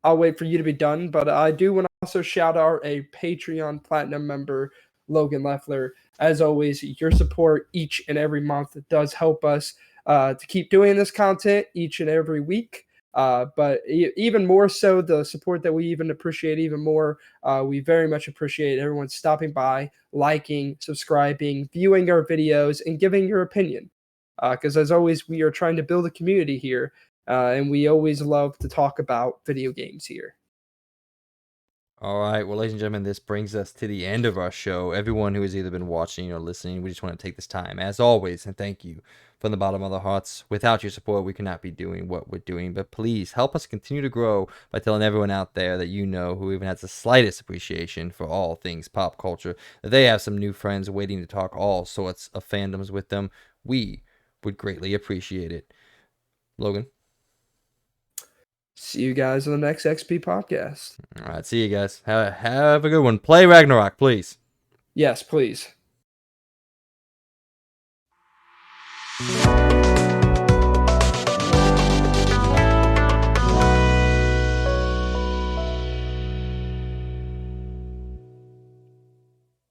I'll wait for you to be done. But I do want to also shout out a Patreon Platinum member, Logan Leffler. As always, your support each and every month does help us to keep doing this content each and every week. But even more so, the support that we even appreciate even more. We very much appreciate everyone stopping by, liking, subscribing, viewing our videos, and giving your opinion. Because as always, we are trying to build a community here, and we always love to talk about video games here. All right, well, ladies and gentlemen, this brings us to the end of our show. Everyone who has either been watching or listening, we just want to take this time, as always, and thank you from the bottom of our hearts. Without your support, we could not be doing what we're doing, but please help us continue to grow by telling everyone out there that you know who even has the slightest appreciation for all things pop culture, that they have some new friends waiting to talk all sorts of fandoms with them. We would greatly appreciate it. Logan? See you guys on the next XP podcast. All right, see you guys. Have a good one. Play Ragnarok, please. Yes, please.